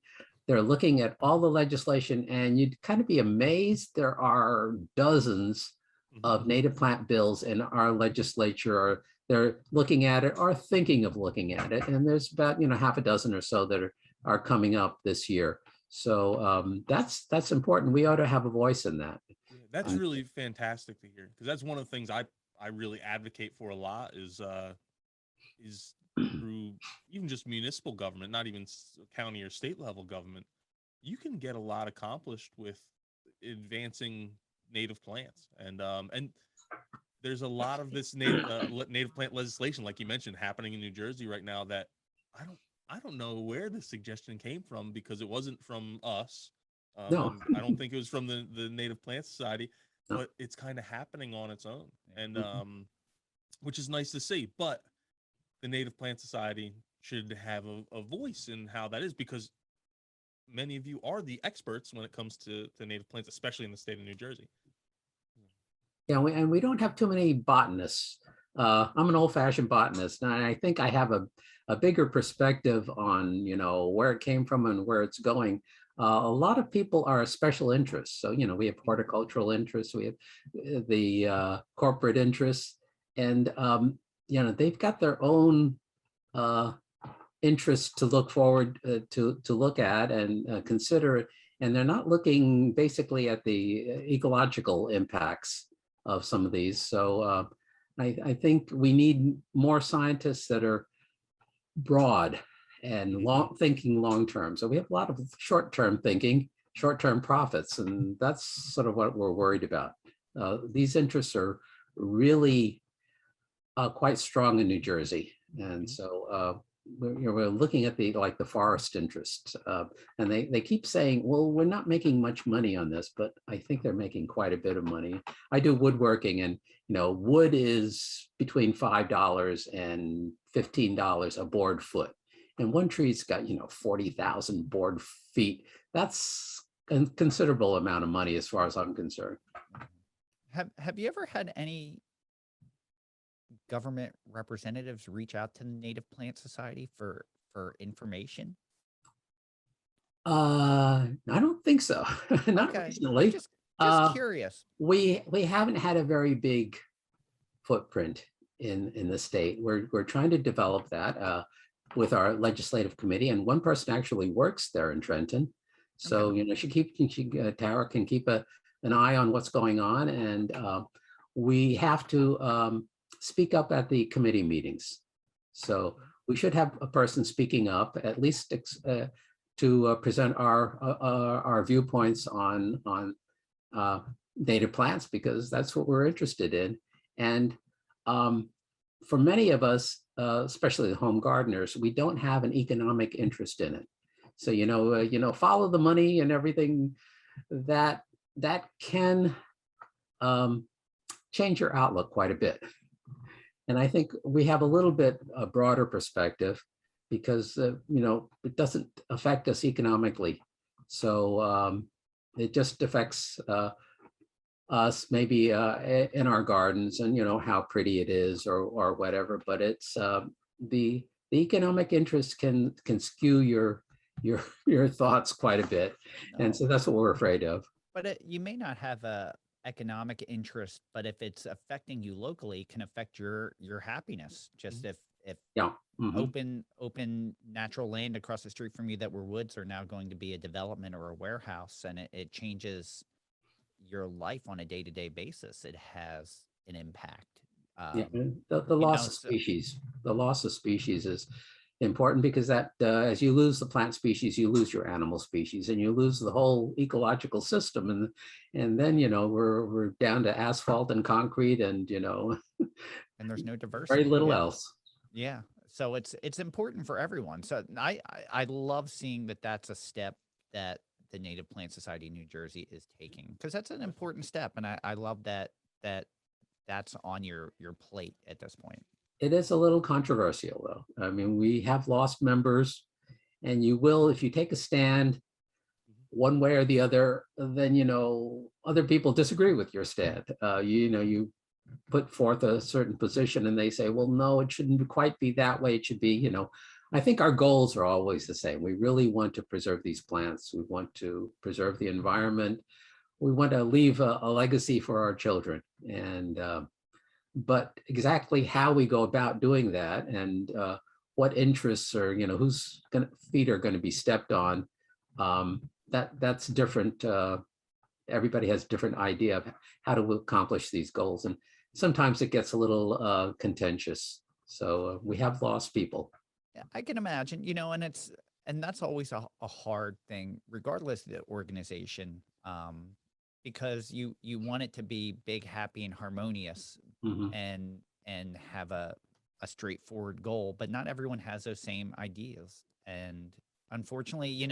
they're looking at all the legislation, and you'd kind of be amazed. There are dozens of native plant bills in our legislature, or they're looking at it or thinking of looking at it. And there's about, half a dozen or so that are coming up this year. So that's important. We ought to have a voice in that. That's really fantastic to hear, because that's one of the things I really advocate for a lot is through even just municipal government, not even county or state level government. You can get a lot accomplished with advancing native plants, and there's a lot of this native plant legislation, like you mentioned, happening in New Jersey right now that I don't know where the suggestion came from, because it wasn't from us. No, I don't think it was from the Native Plant Society, but it's kind of happening on its own, and which is nice to see. But the Native Plant Society should have a voice in how that is, because many of you are the experts when it comes to native plants, especially in the state of New Jersey. Yeah, and we don't have too many botanists. I'm an old-fashioned botanist, and I think I have a bigger perspective on, where it came from and where it's going. A lot of people are special interests. So, we have horticultural interests, we have corporate interests, and, they've got their own interests to look forward to look at and consider, and they're not looking basically at the ecological impacts of some of these. So I think we need more scientists that are broad and thinking long term. So we have a lot of short term thinking, short term profits, and that's sort of what we're worried about. These interests are really quite strong in New Jersey, and so we're looking at the forest interest, and they keep saying, well, we're not making much money on this, but I think they're making quite a bit of money. I do woodworking, and wood is between $5 and $15 a board foot, and one tree's got 40,000 board feet. That's a considerable amount of money as far as I'm concerned. Have you ever had any government representatives reach out to the Native Plant Society for information? I don't think so. Not Okay. recently. Just Uh, curious. we haven't had a very big footprint in the state. We're trying to develop that with our legislative committee, and one person actually works there in Trenton. So Tara can keep an eye on what's going on, and we have to speak up at the committee meetings. So we should have a person speaking up, at least to present our viewpoints on native plants, because that's what we're interested in. And for many of us, especially the home gardeners, we don't have an economic interest in it. So follow the money and everything that can change your outlook quite a bit. And I think we have a little bit a broader perspective, because it doesn't affect us economically. So it just affects us maybe in our gardens, and how pretty it is or whatever. But it's the economic interest can skew your thoughts quite a bit, and so that's what we're afraid of. But you may not have a economic interest, but if it's affecting you locally, it can affect your happiness. Just if Yeah. Mhm. open natural land across the street from you that were woods are now going to be a development or a warehouse, and it changes your life on a day-to-day basis, it has an impact. Yeah, the loss of species, is important, because that as you lose the plant species, you lose your animal species, and you lose the whole ecological system, and then we're down to asphalt and concrete, and and there's no diversity. very little else. Yeah. So it's important for everyone. So I love seeing that that's a step that the Native Plant Society of New Jersey is taking, because that's an important step. And I love that that's on your plate at this point. It is a little controversial, though. I mean, we have lost members, and you will, if you take a stand one way or the other, then other people disagree with your stand. You put forth a certain position, and they say, well, no, it shouldn't quite be that way. It should be, I think our goals are always the same. We really want to preserve these plants. We want to preserve the environment. We want to leave a legacy for our children. And but exactly how we go about doing that, and what interests are, whose feet are going to be stepped on, that's different. Everybody has a different idea of how to accomplish these goals, and sometimes it gets a little contentious. So we have lost people. Yeah, I can imagine, and that's always a hard thing, regardless of the organization, because you want it to be big, happy, and harmonious, Mhm. and have a straightforward goal, but not everyone has those same ideas. And unfortunately,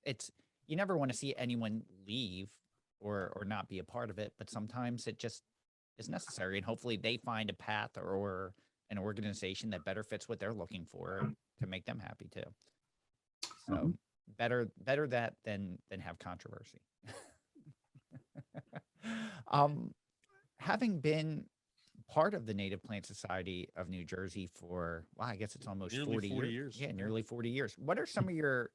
it's, you never want to see anyone leave or not be a part of it, but sometimes it just is necessary. And hopefully they find a path or an organization that better fits what they're looking for to make them happy too. So better that than have controversy. Having been part of the Native Plant Society of New Jersey for, well, I guess it's almost Nearly 40 years. Yeah, nearly 40 years. What are some of your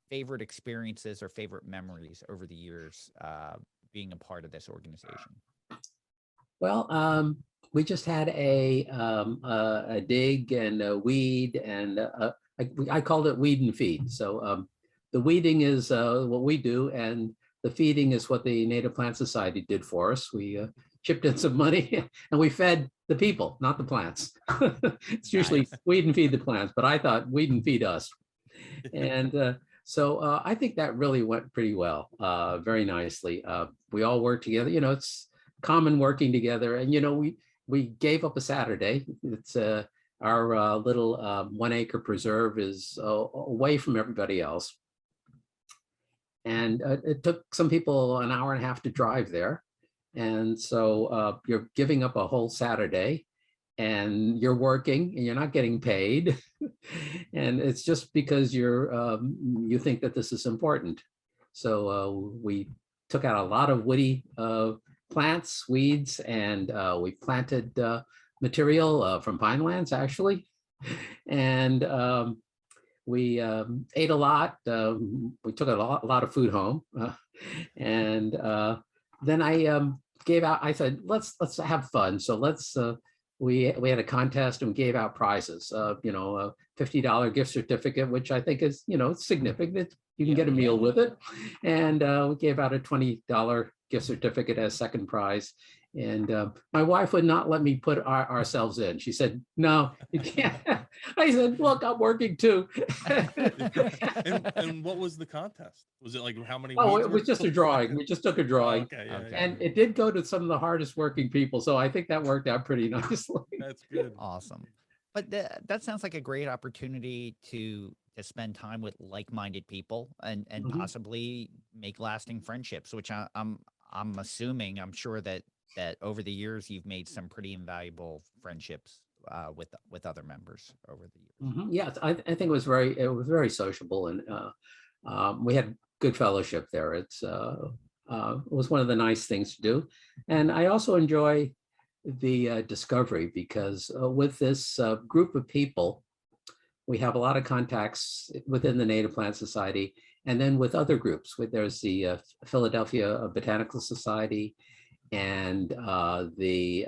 favorite experiences or favorite memories over the years being a part of this organization? Well, we just had a dig and a weed, and I called it weed and feed. So the weeding is what we do, and the feeding is what the Native Plant Society did for us. We chipped in some money and we fed the people, not the plants. It's usually weed and feed the plants, but I thought weed and feed us. And so I think that really went pretty well, very nicely. We all worked together. You know, it's common working together. And, you know, we gave up a Saturday. It's our little 1 acre preserve is away from everybody else. And it took some people an hour and a half to drive there. And so you're giving up a whole Saturday and you're working and you're not getting paid. And it's just because you think that this is important. So we took out a lot of woody plants, weeds, and we planted material from pinelands actually. And we ate a lot. We took a lot of food home, and then I gave out. I said, "Let's have fun." So we had a contest and we gave out prizes. You know, a $50 gift certificate, which I think is, you know, significant. You can get a meal with it, and we gave out a $20 gift certificate as second prize. And my wife would not let me put ourselves in. She said, "No, you can't." I said, "Look, I'm working too." and what was the contest? Was it like how many? Oh, it was just a drawing. We just took a drawing. Okay, And it did go to some of the hardest working people. So I think that worked out pretty nicely. That's good. Awesome. But that sounds like a great opportunity to spend time with like-minded people and possibly make lasting friendships, which I'm assuming, I'm sure that over the years you've made some pretty invaluable friendships with other members over the years. Yes, I think it was very sociable, and we had good fellowship there. It was one of the nice things to do, and I also enjoy the discovery because with this group of people, we have a lot of contacts within the Native Plant Society, and then with other groups. There's the Philadelphia Botanical Society, and the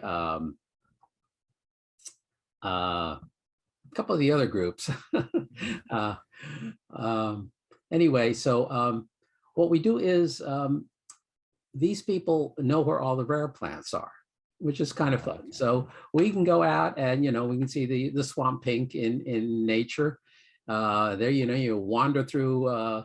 couple of the other groups. Anyway, so what we do is these people know where all the rare plants are, which is kind of fun. Okay. So we can go out and, you know, we can see the swamp pink in nature. There, you know, you wander through.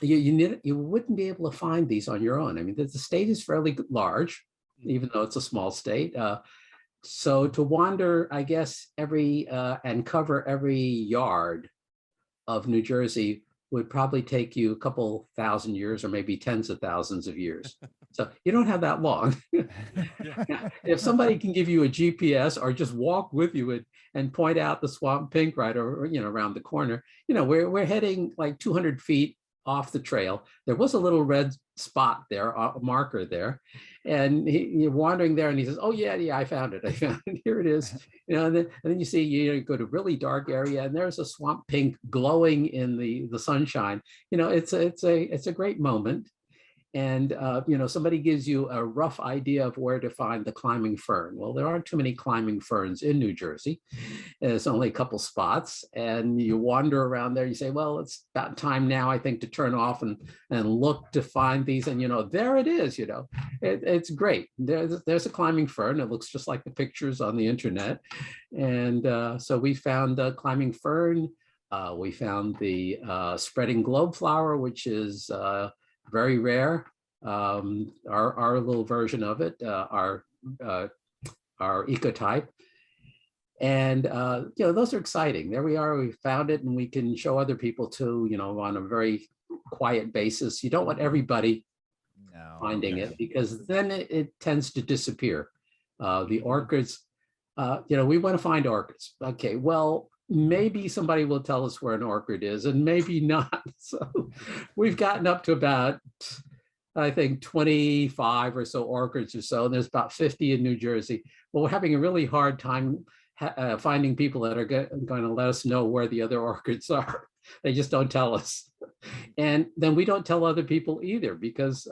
You wouldn't be able to find these on your own. I mean, the state is fairly large, even though it's a small state. So to wander, I guess, and cover every yard of New Jersey would probably take you a couple thousand years or maybe tens of thousands of years. So you don't have that long. If somebody can give you a GPS or just walk with you and point out the swamp pink right or you know, around the corner, you know, we're heading like 200 feet off the trail. There was a little red spot there, a marker there, and you're wandering there and he says, "Oh yeah, I found it. Here it is." You know, and then you see, you go to really dark area and there's a swamp pink glowing in the sunshine. You know, it's a great moment. And you know, somebody gives you a rough idea of where to find the climbing fern. Well, there aren't too many climbing ferns in New Jersey. There's only a couple spots, and you wander around there. You say, "Well, it's about time now, I think, to turn off and look to find these." And you know, there it is. You know, it's great. There's a climbing fern. It looks just like the pictures on the internet. And so we found the climbing fern. We found the spreading globe flower, which is very rare. Our little version of it, our ecotype. And you know, those are exciting. There we are, we found it, and we can show other people too, you know, on a very quiet basis. You don't want everybody finding it, because then it tends to disappear. The orchids, we want to find orchids. Okay, well, maybe somebody will tell us where an orchid is and maybe not. So we've gotten up to about, I think, 25 or so orchids or so, and there's about 50 in New Jersey. Well, we're having a really hard time finding people that are going to let us know where the other orchids are. They just don't tell us. And then we don't tell other people either, because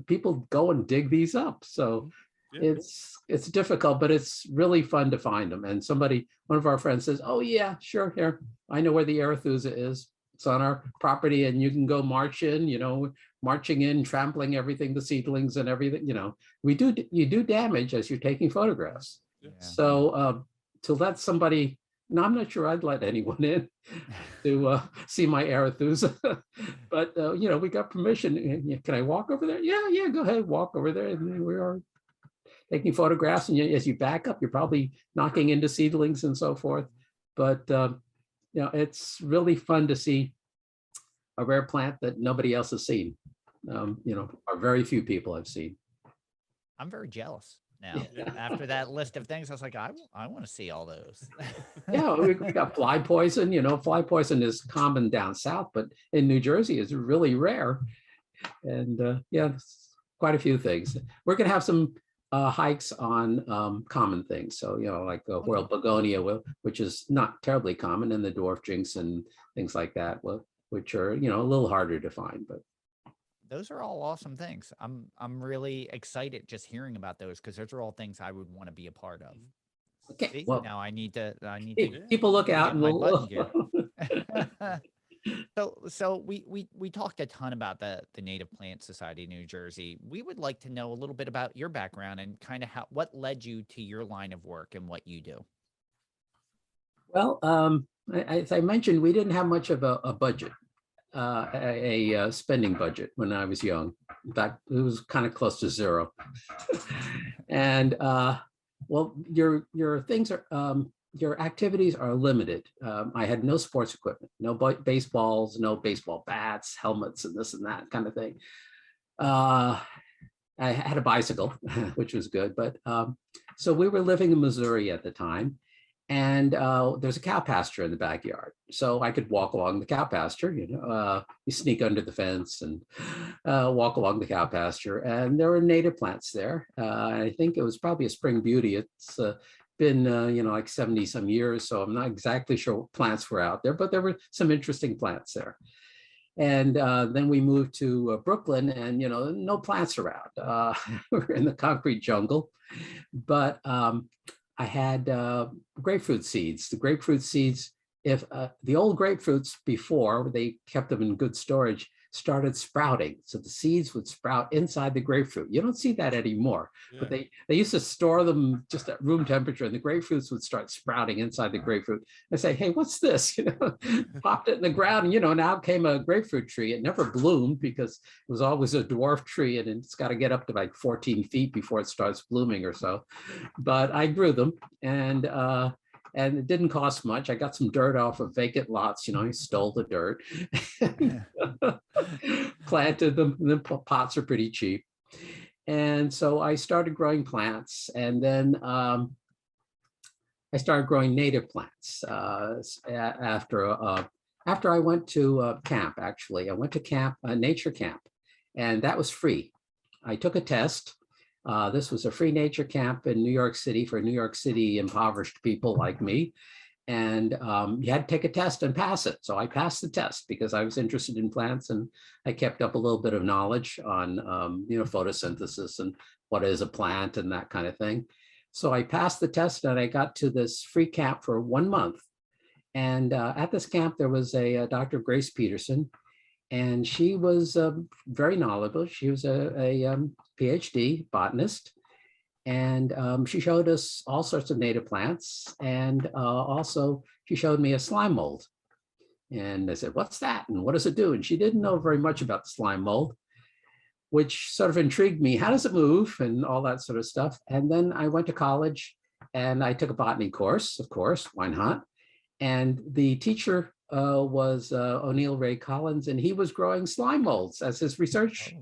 people go and dig these up. So it's difficult, but it's really fun to find them. And one of our friends says, oh yeah, sure, here, I know where the Arethusa is. It's on our property and you can go marching in, trampling everything, the seedlings and everything, you do damage as you're taking photographs. Yeah. So to let somebody, no, I'm not sure I'd let anyone in to see my Arethusa, but we got permission. Can I walk over there? Yeah, go ahead, walk over there. And we are taking photographs, and as you back up, you're probably knocking into seedlings and so forth. But it's really fun to see a rare plant that nobody else has seen. Or very few people have seen. I'm very jealous now. After that list of things, I was like, I want to see all those. Yeah, we got fly poison. Fly poison is common down south, but in New Jersey it's really rare. And quite a few things. We're going to have some hikes on common things. So, like Royal Begonia, which is not terribly common, and the dwarf jinx and things like that, which are, a little harder to find. But those are all awesome things. I'm really excited just hearing about those, because those are all things I would want to be a part of. Okay. See, well, now I need to people look out and my we'll button So we talked a ton about the Native Plant Society of New Jersey. We would like to know a little bit about your background and kind of what led you to your line of work and what you do. Well, as I mentioned, we didn't have much of a budget, a spending budget when I was young. In fact, it was kind of close to zero. And your things are, your activities are limited. I had no sports equipment, no baseballs, no baseball bats, helmets, and this and that kind of thing. I had a bicycle, which was good. But so we were living in Missouri at the time. And there's a cow pasture in the backyard. So I could walk along the cow pasture, you sneak under the fence and walk along the cow pasture. And there were native plants there. I think it was probably a spring beauty. It's been, like 70 some years. So I'm not exactly sure what plants were out there, but there were some interesting plants there. And then we moved to Brooklyn, and, no plants around. We're in the concrete jungle. But I had grapefruit seeds. The grapefruit seeds, if the old grapefruits before, they kept them in good storage, started sprouting. So the seeds would sprout inside the grapefruit. You don't see that anymore, but they used to store them just at room temperature, and the grapefruits would start sprouting inside the grapefruit. I say, hey, what's this? Popped it in the ground, and now came a grapefruit tree. It never bloomed because it was always a dwarf tree, and it's got to get up to like 14 feet before it starts blooming or so. But I grew them, and it didn't cost much. I got some dirt off of vacant lots. I stole the dirt, planted them, and then pots are pretty cheap. And so I started growing plants, and then I started growing native plants after I went to camp. Actually, I went to camp, nature camp, and that was free. I took a test. This was a free nature camp in New York City for New York City impoverished people like me. And you had to take a test and pass it. So I passed the test because I was interested in plants, and I kept up a little bit of knowledge on, photosynthesis and what is a plant and that kind of thing. So I passed the test, and I got to this free camp for 1 month. And at this camp, there was a Dr. Grace Peterson, and she was very knowledgeable. She was a PhD botanist, and she showed us all sorts of native plants. And also she showed me a slime mold. And I said, what's that? And what does it do? And she didn't know very much about the slime mold, which sort of intrigued me. How does it move and all that sort of stuff? And then I went to college and I took a botany course, of course, why not? And the teacher was O'Neill Ray Collins, and he was growing slime molds as his research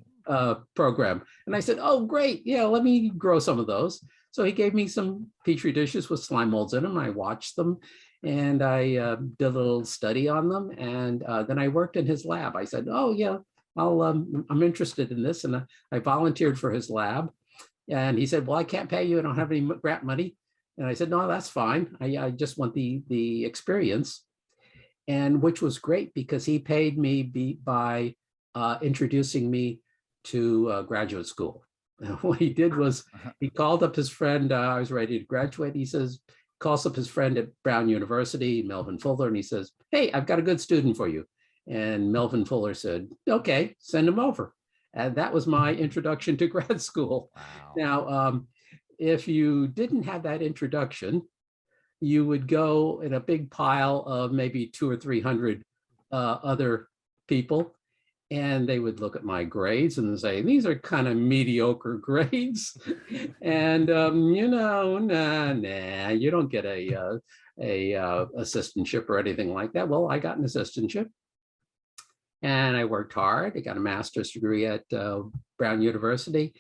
program. And I said, oh, great. Yeah, let me grow some of those. So he gave me some petri dishes with slime molds in them. I watched them and I did a little study on them. And then I worked in his lab. I said, oh yeah, I'm interested in this. And I volunteered for his lab. And he said, well, I can't pay you. I don't have any grant money. And I said, no, that's fine. I just want the experience. And which was great because he paid me by introducing me to graduate school. And what he did was he called up his friend. I was ready to graduate. He says, calls up his friend at Brown University, Melvin Fuller, and he says, hey, I've got a good student for you. And Melvin Fuller said, okay, send him over. And that was my introduction to grad school. Wow. Now, if you didn't have that introduction, you would go in a big pile of maybe 200 or 300 other people, and they would look at my grades and say, these are kind of mediocre grades. And, nah, you don't get a assistantship or anything like that. Well, I got an assistantship. And I worked hard. I got a master's degree at Brown University.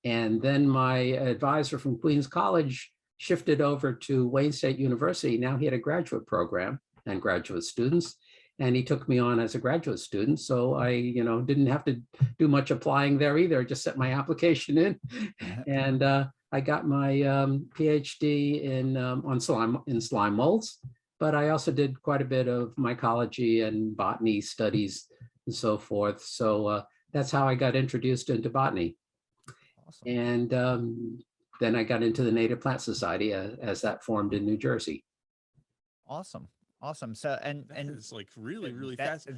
And then my advisor from Queens College shifted over to Wayne State University. Now he had a graduate program and graduate students. And he took me on as a graduate student. So I, didn't have to do much applying there either. I just set my application in. And I got my PhD in slime molds. But I also did quite a bit of mycology and botany studies and so forth. So that's how I got introduced into botany. Awesome. And then I got into the Native Plant Society as that formed in New Jersey. Awesome. So, and it's like really that- fast.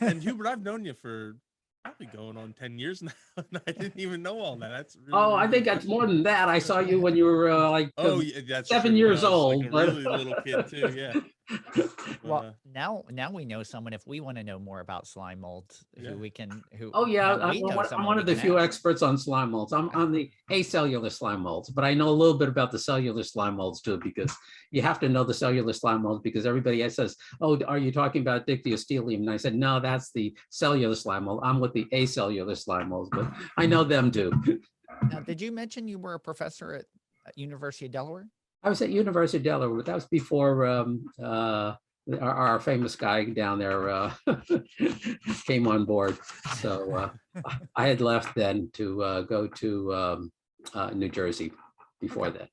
And Hubert, I've known you for probably going on 10 years now, and I didn't even know all that. That's really, I think that's more than that. I saw you when you were yeah, that's 7 true. years I was old. like a really little kid too. Yeah. well, now we know someone. If we want to know more about slime molds, Yeah. Oh yeah, now we know I'm someone one we of the can few ask. experts on slime molds. I'm on the acellular slime molds, but I know a little bit about the cellular slime molds too, because you have to know the cellular slime molds because everybody says, oh, are you talking about dictyostelium? And I said, no, that's the cellular slime mold. I'm with the acellular slime molds, but I know them too. Now, did you mention you were a professor at University of Delaware? I was at University of Delaware, but that was before our famous guy down there came on board. So I had left then to go to New Jersey before that.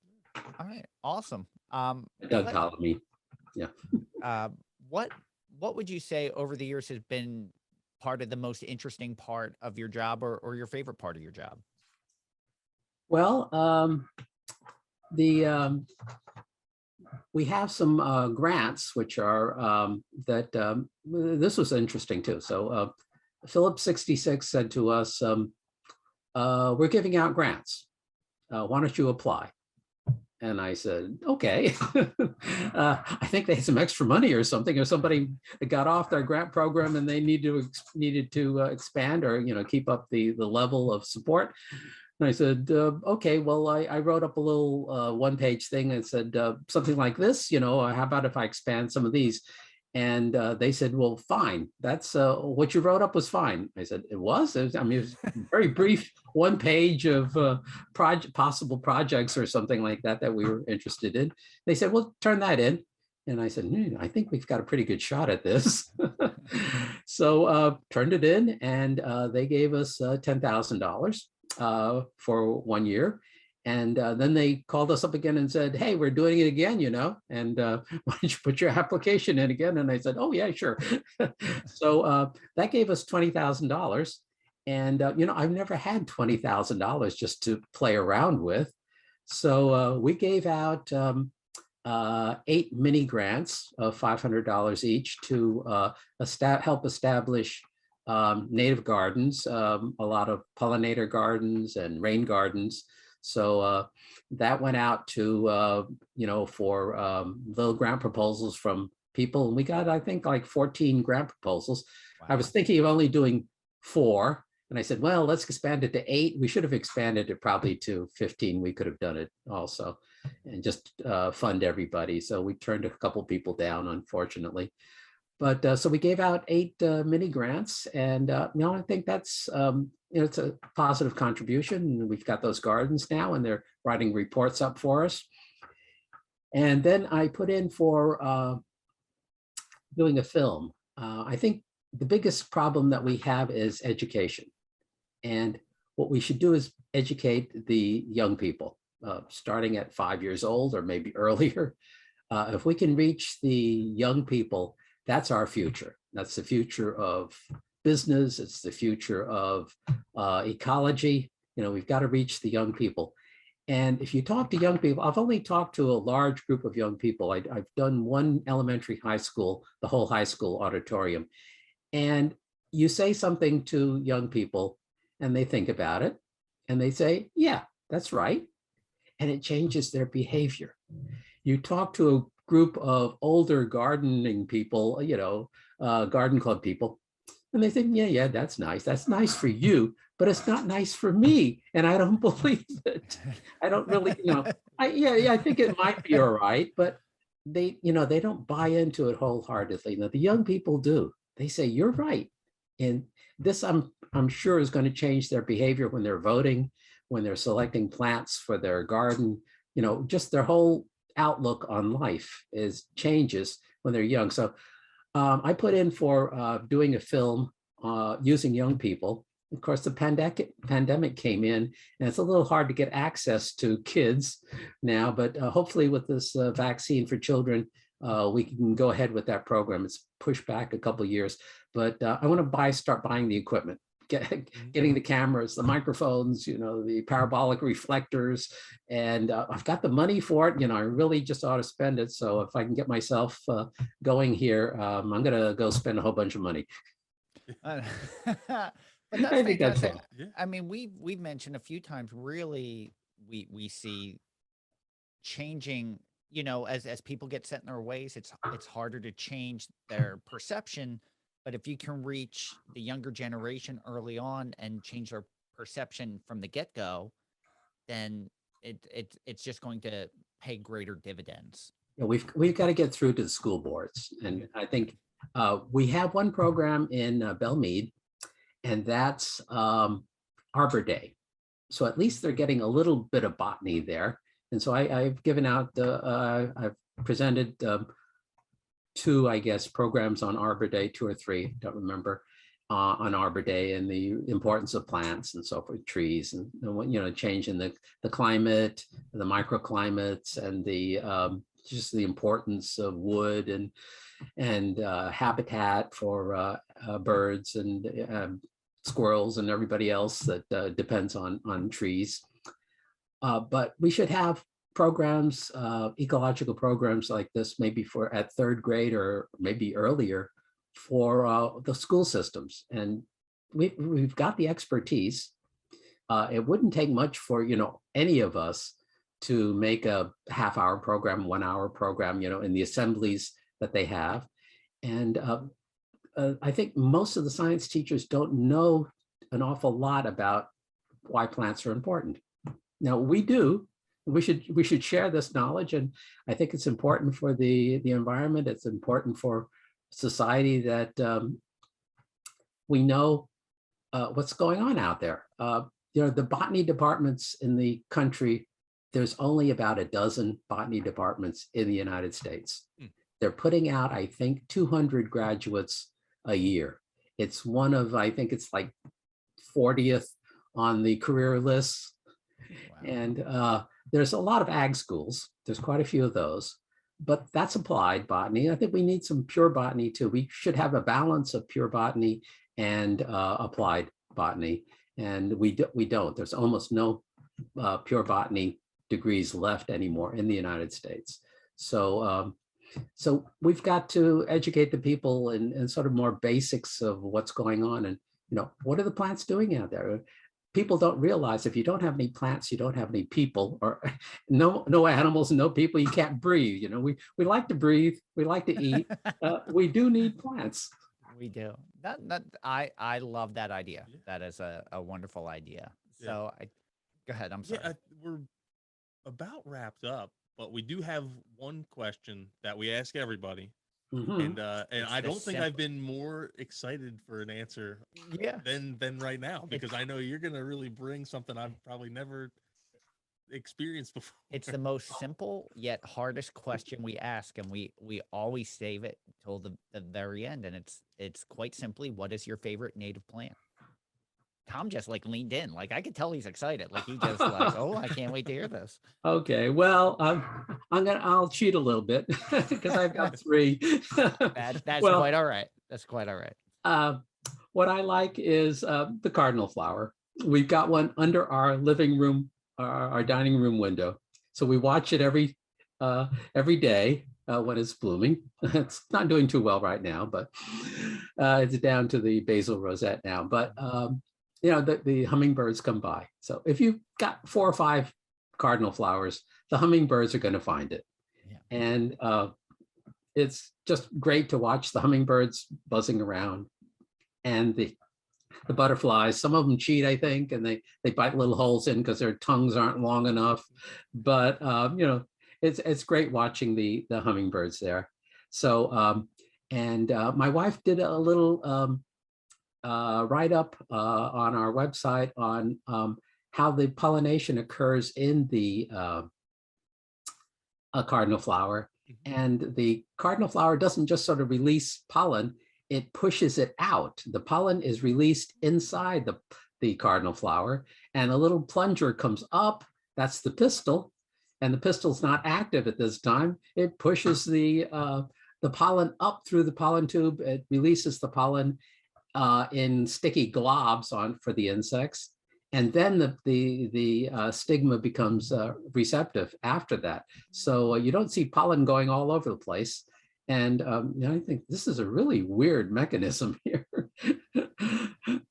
All right, awesome. Doug called me. What would you say over the years has been part of the most interesting part of your job, or your favorite part of your job? Well, we have some grants, which are this was interesting too. So Phillips 66 said to us, we're giving out grants. Why don't you apply? And I said, okay. I think they had some extra money or something, or somebody got off their grant program and they needed to expand or keep up the level of support. And I said, okay, well, I wrote up a little one-page thing and said something like this, how about if I expand some of these? And they said, well, fine. That's what you wrote up was fine. I said, it was? It was a very brief one page of possible projects or something like that we were interested in. They said, well, turn that in. And I said, I think we've got a pretty good shot at this. So turned it in and they gave us $10,000 for 1 year. And then they called us up again and said, hey, we're doing it again, and why don't you put your application in again? And I said, oh, yeah, sure. So that gave us $20,000. And, I've never had $20,000 just to play around with. So we gave out 8 mini grants of $500 each to help establish native gardens, a lot of pollinator gardens and rain gardens. So that went out to, for little grant proposals from people. And we got, I think, like 14 grant proposals. Wow. I was thinking of only doing 4. And I said, well, let's expand it to 8. We should have expanded it probably to 15. We could have done it also and just fund everybody. So we turned a couple people down, unfortunately. But so we gave out 8 mini grants, and I think that's it's a positive contribution. We've got those gardens now, and they're writing reports up for us. And then I put in for doing a film. I think the biggest problem that we have is education. And what we should do is educate the young people, starting at 5 years old or maybe earlier. If we can reach the young people, that's our future. That's the future of business. It's the future of ecology. We've got to reach the young people. And if you talk to young people, I've only talked to a large group of young people. I've done one elementary high school, the whole high school auditorium. And you say something to young people and they think about it and they say, yeah, that's right. And it changes their behavior. You talk to a group of older gardening people, garden club people, and they think, yeah, that's nice. That's nice for you, but it's not nice for me. And I don't believe it. I don't really, I think it might be all right, but they don't buy into it wholeheartedly. Now, the young people do. They say, you're right. And this, I'm sure, is going to change their behavior when they're voting, when they're selecting plants for their garden. Just their whole outlook on life changes when they're young. So I put in for doing a film using young people. Of course, the pandemic came in, and it's a little hard to get access to kids now, but hopefully with this vaccine for children, we can go ahead with that program. It's pushed back a couple of years, but I want to start buying the equipment, getting the cameras, the microphones, the parabolic reflectors, and I've got the money for it. I really just ought to spend it. So if I can get myself going here, I'm going to go spend a whole bunch of money. But that's I think that's fantastic. all. Yeah. I mean, we've mentioned a few times, really, we see changing, as people get set in their ways, it's harder to change their perception. But if you can reach the younger generation early on and change their perception from the get-go, then it's just going to pay greater dividends. We've got to get through to the school boards. And I think we have one program in Belmead, and that's Arbor Day. So at least they're getting a little bit of botany there. And so I've given out, I've presented 2, I guess, programs on Arbor Day, 2 or 3, don't remember, on Arbor Day, and the importance of plants and so forth, trees, and change in the climate, the microclimates, and the just the importance of wood and habitat for birds and squirrels and everybody else that depends on trees. But we should have programs, ecological programs like this, maybe at 3rd grade or maybe earlier, for the school systems. And we've got the expertise. It wouldn't take much for any of us to make a half-hour program, 1-hour program, in the assemblies that they have. And I think most of the science teachers don't know an awful lot about why plants are important. Now we do. We should share this knowledge, and I think it's important for the environment. It's important for society that we know what's going on out there. The botany departments in the country, there's only about a dozen botany departments in the United States. They're putting out, I think, 200 graduates a year. It's one of, I think it's like 40th on the career list. Wow. And there's a lot of ag schools. There's quite a few of those, but that's applied botany. I think we need some pure botany too. We should have a balance of pure botany and applied botany. And we don't. There's almost no pure botany degrees left anymore in the United States. So so we've got to educate the people in sort of more basics of what's going on, and what are the plants doing out there. People don't realize if you don't have any plants, you don't have any people, or no animals and no people, you can't breathe. We like to breathe, we like to eat. We do need plants. We do. I love that idea. Yeah. That is a wonderful idea. Yeah. So go ahead. I'm sorry. Yeah, we're about wrapped up, but we do have one question that we ask everybody. Mhm. And It's I the don't think I've simple. been more excited for an answer Yeah. than right now, It's because I know you're gonna really bring something I've probably never experienced before. it's the most simple yet hardest question we ask, and we always save it till the very end. And it's quite simply, what is your favorite native plant? Tom just like leaned in, like I could tell he's excited. Like he just like, oh, I can't wait to hear this. Okay, well, I'll cheat a little bit because I've got three. That's Well, quite all right. That's quite all right. uh, what I like is the Cardinal Flower. We've got one under our living room, our dining room window. So we watch it every day when it's blooming. It's not doing too well right now, but it's down to the basil rosette now. But you know, the hummingbirds come by. So if you've got 4 or 5 cardinal flowers, the hummingbirds are going to find it. Yeah. And it's just great to watch the hummingbirds buzzing around, and the butterflies. Some of them cheat, I think, and they bite little holes in because their tongues aren't long enough. But you know, it's great watching the hummingbirds there. So and my wife did a little write up on our website on how the pollination occurs in the cardinal flower. And the cardinal flower doesn't just sort of release pollen, it pushes it out. The pollen is released inside the cardinal flower, and a little plunger comes up. That's the pistil, and the pistil's not active at this time. It pushes the pollen up through the pollen tube. It releases the pollen in sticky globs for the insects. And then the stigma becomes receptive after that. So you don't see pollen going all over the place. And you know, I think this is a really weird mechanism here.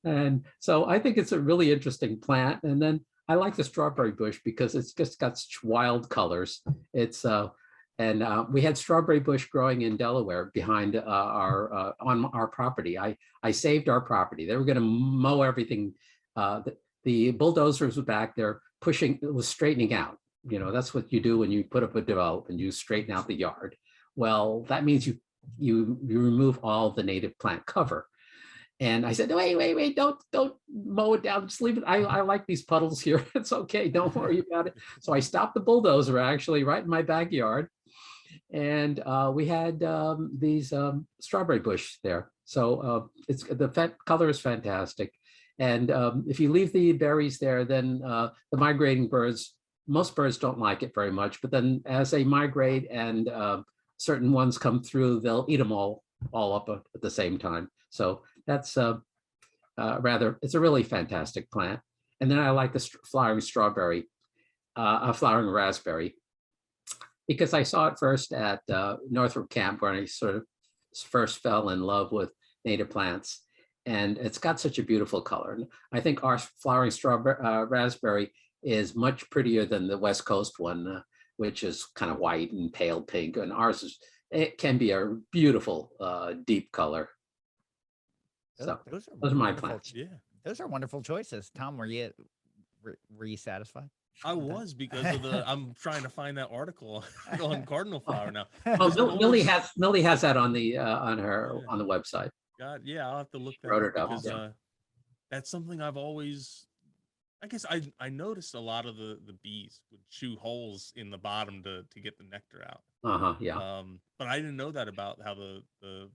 And so I think it's a really interesting plant. And then I like the strawberry bush because it's just got such wild colors. It's and we had strawberry bush growing in Delaware behind on our property. I saved our property. They were going to mow everything. The bulldozers were back there pushing, it was straightening out. You know, that's what you do when you put up a development, you straighten out the yard. Well, that means you remove all the native plant cover. And I said, wait, don't mow it down, just leave it. I like these puddles here. It's okay, don't worry about it. So I stopped the bulldozer actually right in my backyard. And we had these strawberry bush there. So it's the color is fantastic. And if you leave the berries there, then the migrating birds, most birds don't like it very much, but then as they migrate and certain ones come through, they'll eat them all up at the same time. So that's it's a really fantastic plant. And then I like the flowering strawberry, flowering raspberry, because I saw it first at Northrop Camp, where I sort of first fell in love with native plants. And it's got such a beautiful color. And I think our flowering strawberry raspberry is much prettier than the West Coast one, which is kind of white and pale pink. And ours it can be a beautiful deep color. So those are my plants. Yeah, Those are wonderful choices. Tom, were you satisfied? I was, because of I'm trying to find that article on Cardinal Flower now. Oh, Millie has that on the on the website. God, yeah, I'll have to look that Wrote up, it up, because yeah. that's something I've always, I guess I noticed a lot of the bees would chew holes in the bottom to get the nectar out. Yeah. But I didn't know that about how the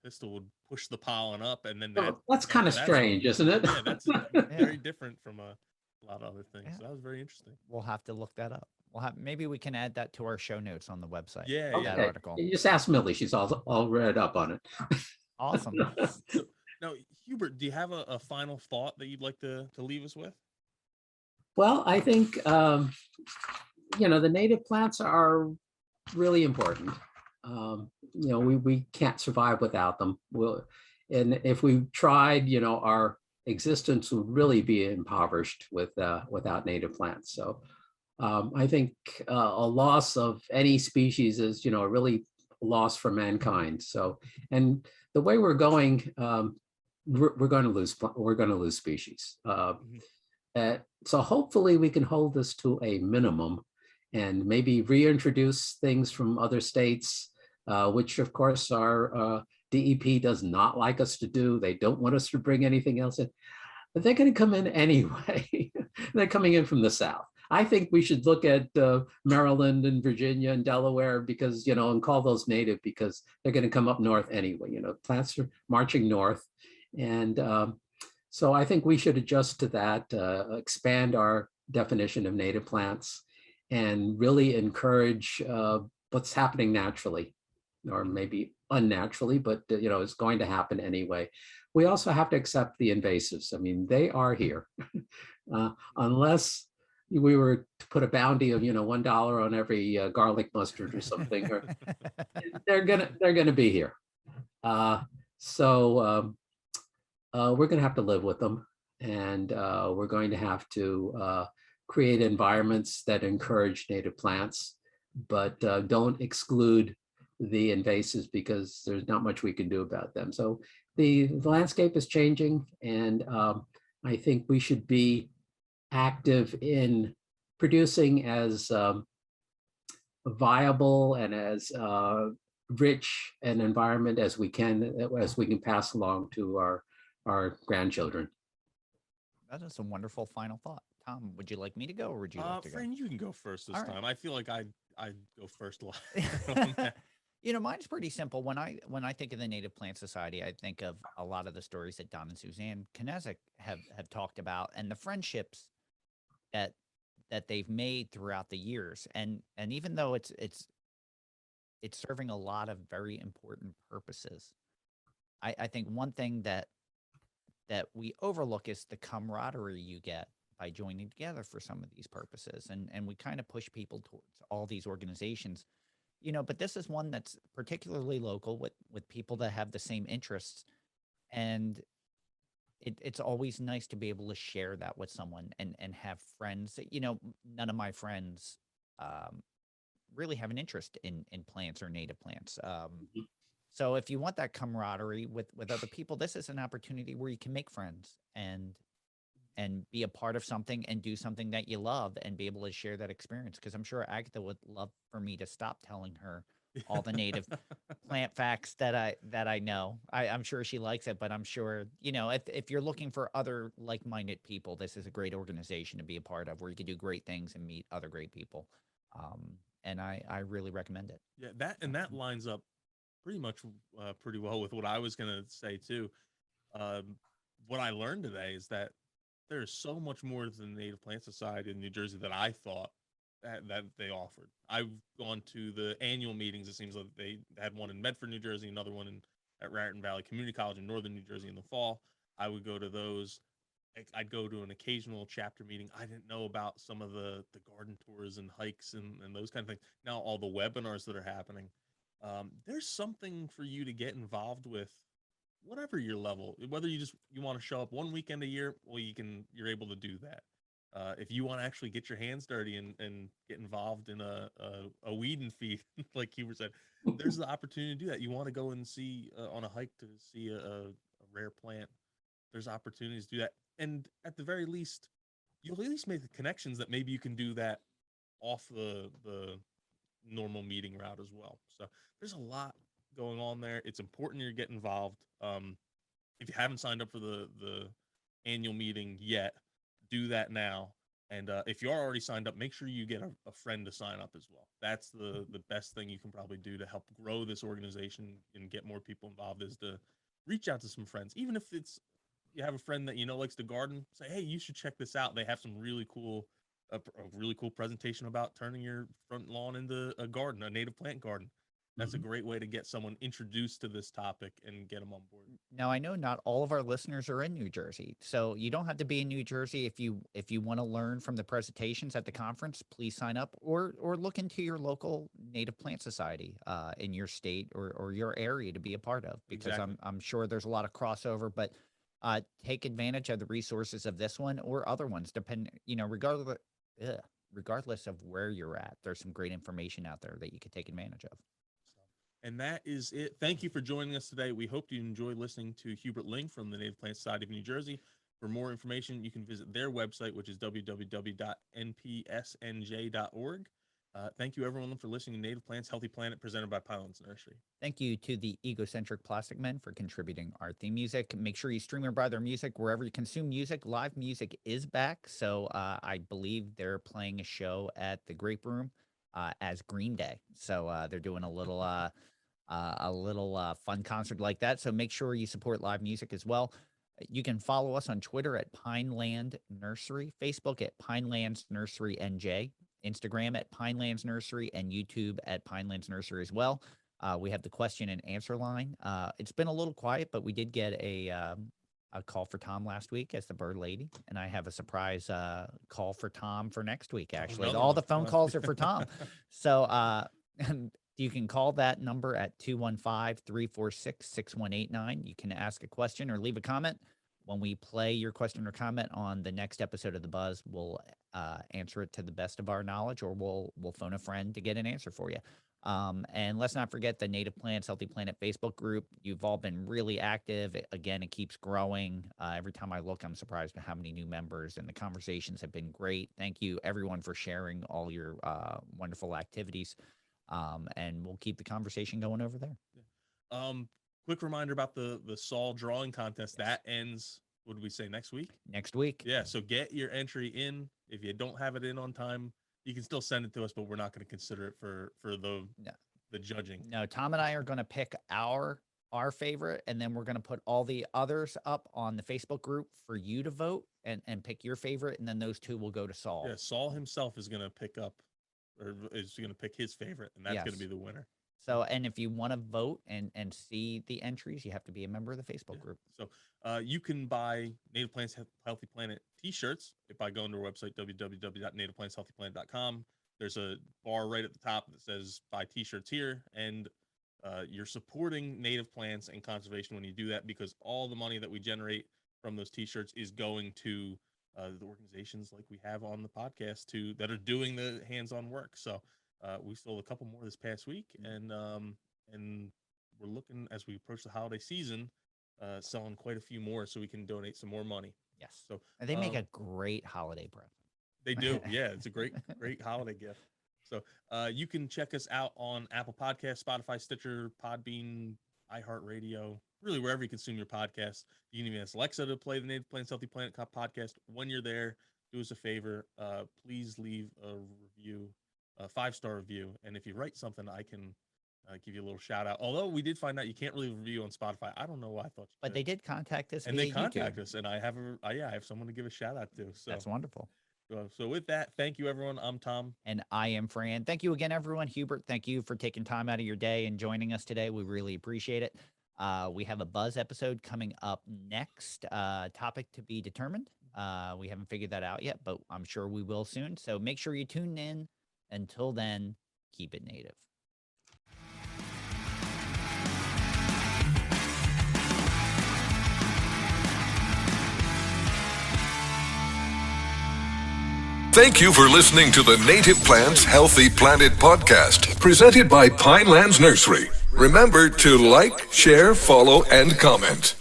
pistil would push the pollen up, and then That's kind of strange, isn't it? Yeah, that's very different from a lot of other things. Yeah. So that was very interesting. We'll have to look that up. Maybe we can add that to our show notes on the website. Yeah, that yeah. article. You just ask Millie; she's all read up on it. Awesome. So, now, Hubert, do you have a final thought that you'd like to leave us with? Well, I think you know, the native plants are really important. You know, we can't survive without them. And if we tried, you know, our existence would really be impoverished without native plants. So I think a loss of any species is, you know, a really loss for mankind. So, and the way we're going, we're going to lose species. So hopefully we can hold this to a minimum and maybe reintroduce things from other states which of course our DEP does not like us to do. They don't want us to bring anything else in, but they're going to come in anyway. They're coming in from the South. I think we should look at Maryland and Virginia and Delaware because, and call those native because they're going to come up north anyway. Plants are marching north. And so I think we should adjust to that, expand our definition of native plants and really encourage what's happening naturally or maybe unnaturally, but it's going to happen anyway. We also have to accept the invasives. I mean, they are here. Unless we were to put a bounty of $1 on every garlic mustard or something, or they're gonna be here. So we're gonna have to live with them, and we're going to have to create environments that encourage native plants, but don't exclude the invasives because there's not much we can do about them. So the landscape is changing, and I think we should be active in producing as viable and as rich an environment as we can pass along to our grandchildren. That is a wonderful final thought. Tom, would you like me to go, or would you like to go? Fern, you can go first this time. I feel like I'd go first. Mine's pretty simple. When I think of the Native Plant Society, I think of a lot of the stories that Don and Suzanne Knezik have talked about, and the friendships that they've made throughout the years. And even though it's serving a lot of very important purposes, I think one thing that we overlook is the camaraderie you get by joining together for some of these purposes. And we kind of push people towards all these organizations, but this is one that's particularly local with people that have the same interests. And it's always nice to be able to share that with someone and have friends. None of my friends really have an interest in plants or native plants. So if you want that camaraderie with other people, this is an opportunity where you can make friends and be a part of something and do something that you love and be able to share that experience. Because I'm sure Agatha would love for me to stop telling her all the native plant facts that I know. I'm sure she likes it, but I'm sure, if you're looking for other like-minded people, this is a great organization to be a part of where you can do great things and meet other great people. And I really recommend it. Yeah, that lines up pretty much pretty well with what I was going to say too. What I learned today is that there's so much more to the Native Plant Society in New Jersey than I thought that they offered. I've gone to the annual meetings. It seems like they had one in Medford, New Jersey, another one at Raritan Valley Community College in Northern New Jersey in the fall. I would go to those. I'd go to an occasional chapter meeting. I didn't know about some of the garden tours and hikes and those kind of things. Now all the webinars that are happening. There's something for you to get involved with, whatever your level. Whether you want to show up one weekend a year, well, you're able to do that. If you want to actually get your hands dirty and get involved in a weed and feed, like Hubert said, there's the opportunity to do that. You want to go and see on a hike to see a rare plant. There's opportunities to do that, and at the very least, you'll at least make the connections that maybe you can do that off the normal meeting route as well. So there's a lot going on there. It's important you get involved. If you haven't signed up for the annual meeting yet, do that now. And if you are already signed up, make sure you get a friend to sign up as well. That's the best thing you can probably do to help grow this organization and get more people involved, is to reach out to some friends. Even if you have a friend that likes to garden, say, hey, you should check this out. They have some really cool a really cool presentation about turning your front lawn into a garden, a native plant garden. That's a great way to get someone introduced to this topic and get them on board. Now, I know not all of our listeners are in New Jersey, so you don't have to be in New Jersey. If you want to learn from the presentations at the conference, please sign up or look into your local Native Plant Society in your state or your area to be a part of, because Exactly. I'm sure there's a lot of crossover, but take advantage of the resources of this one or other ones, regardless of where you're at. There's some great information out there that you could take advantage of. And that is it. Thank you for joining us today. We hope you enjoyed listening to Hubert Ling from the Native Plant Society of New Jersey. For more information, you can visit their website, which is www.npsnj.org. Thank you, everyone, for listening to Native Plants, Healthy Planet, presented by Pinelands Nursery. Thank you to the Egocentric Plastic Men for contributing our theme music. Make sure you stream or buy their music wherever you consume music. Live music is back, so I believe they're playing a show at the Grape Room as Green Day. So they're doing a little fun concert like that. So make sure you support live music as well. You can follow us on Twitter at Pineland Nursery, Facebook at Pinelands Nursery NJ, Instagram at Pinelands Nursery, and YouTube at Pinelands Nursery as well. We have the question and answer line. It's been a little quiet, but we did get a call for Tom last week as the bird lady, and I have a surprise call for Tom for next week, actually. All the phone calls are for Tom. So you can call that number at 215-346-6189. You can ask a question or leave a comment. When we play your question or comment on the next episode of The Buzz, we'll answer it to the best of our knowledge, or we'll phone a friend to get an answer for you. And let's not forget the Native Plants Healthy Planet Facebook group. You've all been really active. Again, it keeps growing. Every time I look, I'm surprised at how many new members, and the conversations have been great. Thank you, everyone, for sharing all your wonderful activities. And we'll keep the conversation going over there. Quick reminder about the Saul drawing contest. That ends, what did we say, next week? Next week. Yeah, so get your entry in. If you don't have it in on time, you can still send it to us, but we're not going to consider it for the judging. No, Tom and I are going to pick our favorite, and then we're going to put all the others up on the Facebook group for you to vote and pick your favorite, and then those two will go to Saul. Yeah, Saul himself is going to pick up, or is going to pick his favorite, and that's going to be the winner. So, and if you want to vote and see the entries, you have to be a member of the Facebook group. So you can buy Native Plants Healthy Planet t-shirts by going to our website, www.nativeplantshealthyplanet.com. There's a bar right at the top that says buy t-shirts here, and you're supporting native plants and conservation when you do that, because all the money that we generate from those t-shirts is going to the organizations like we have on the podcast that are doing the hands-on work. So we sold a couple more this past week, and we're looking, as we approach the holiday season, selling quite a few more so we can donate some more money. Yes. So and they make a great holiday present. They do. Yeah, it's a great holiday gift. So you can check us out on Apple Podcasts, Spotify, Stitcher, Podbean, iHeartRadio, really wherever you consume your podcasts. You can even ask Alexa to play the Native Plants Healthy Planet podcast. When you're there, do us a favor. Please leave a review, a 5-star review. And if you write something, I can give you a little shout out. Although we did find out you can't really review on Spotify. I don't know why I thought you But could. they did contact us. And via they contact YouTube. us, and I have someone to give a shout out to. So That's wonderful. So with that, thank you, everyone. I'm Tom. And I am Fran. Thank you again, everyone. Hubert, thank you for taking time out of your day and joining us today. We really appreciate it. We have a Buzz episode coming up next. Topic to be determined. We haven't figured that out yet, but I'm sure we will soon. So make sure you tune in. Until then, keep it native. Thank you for listening to the Native Plants Healthy Planet podcast, presented by Pinelands Nursery. Remember to like, share, follow, and comment.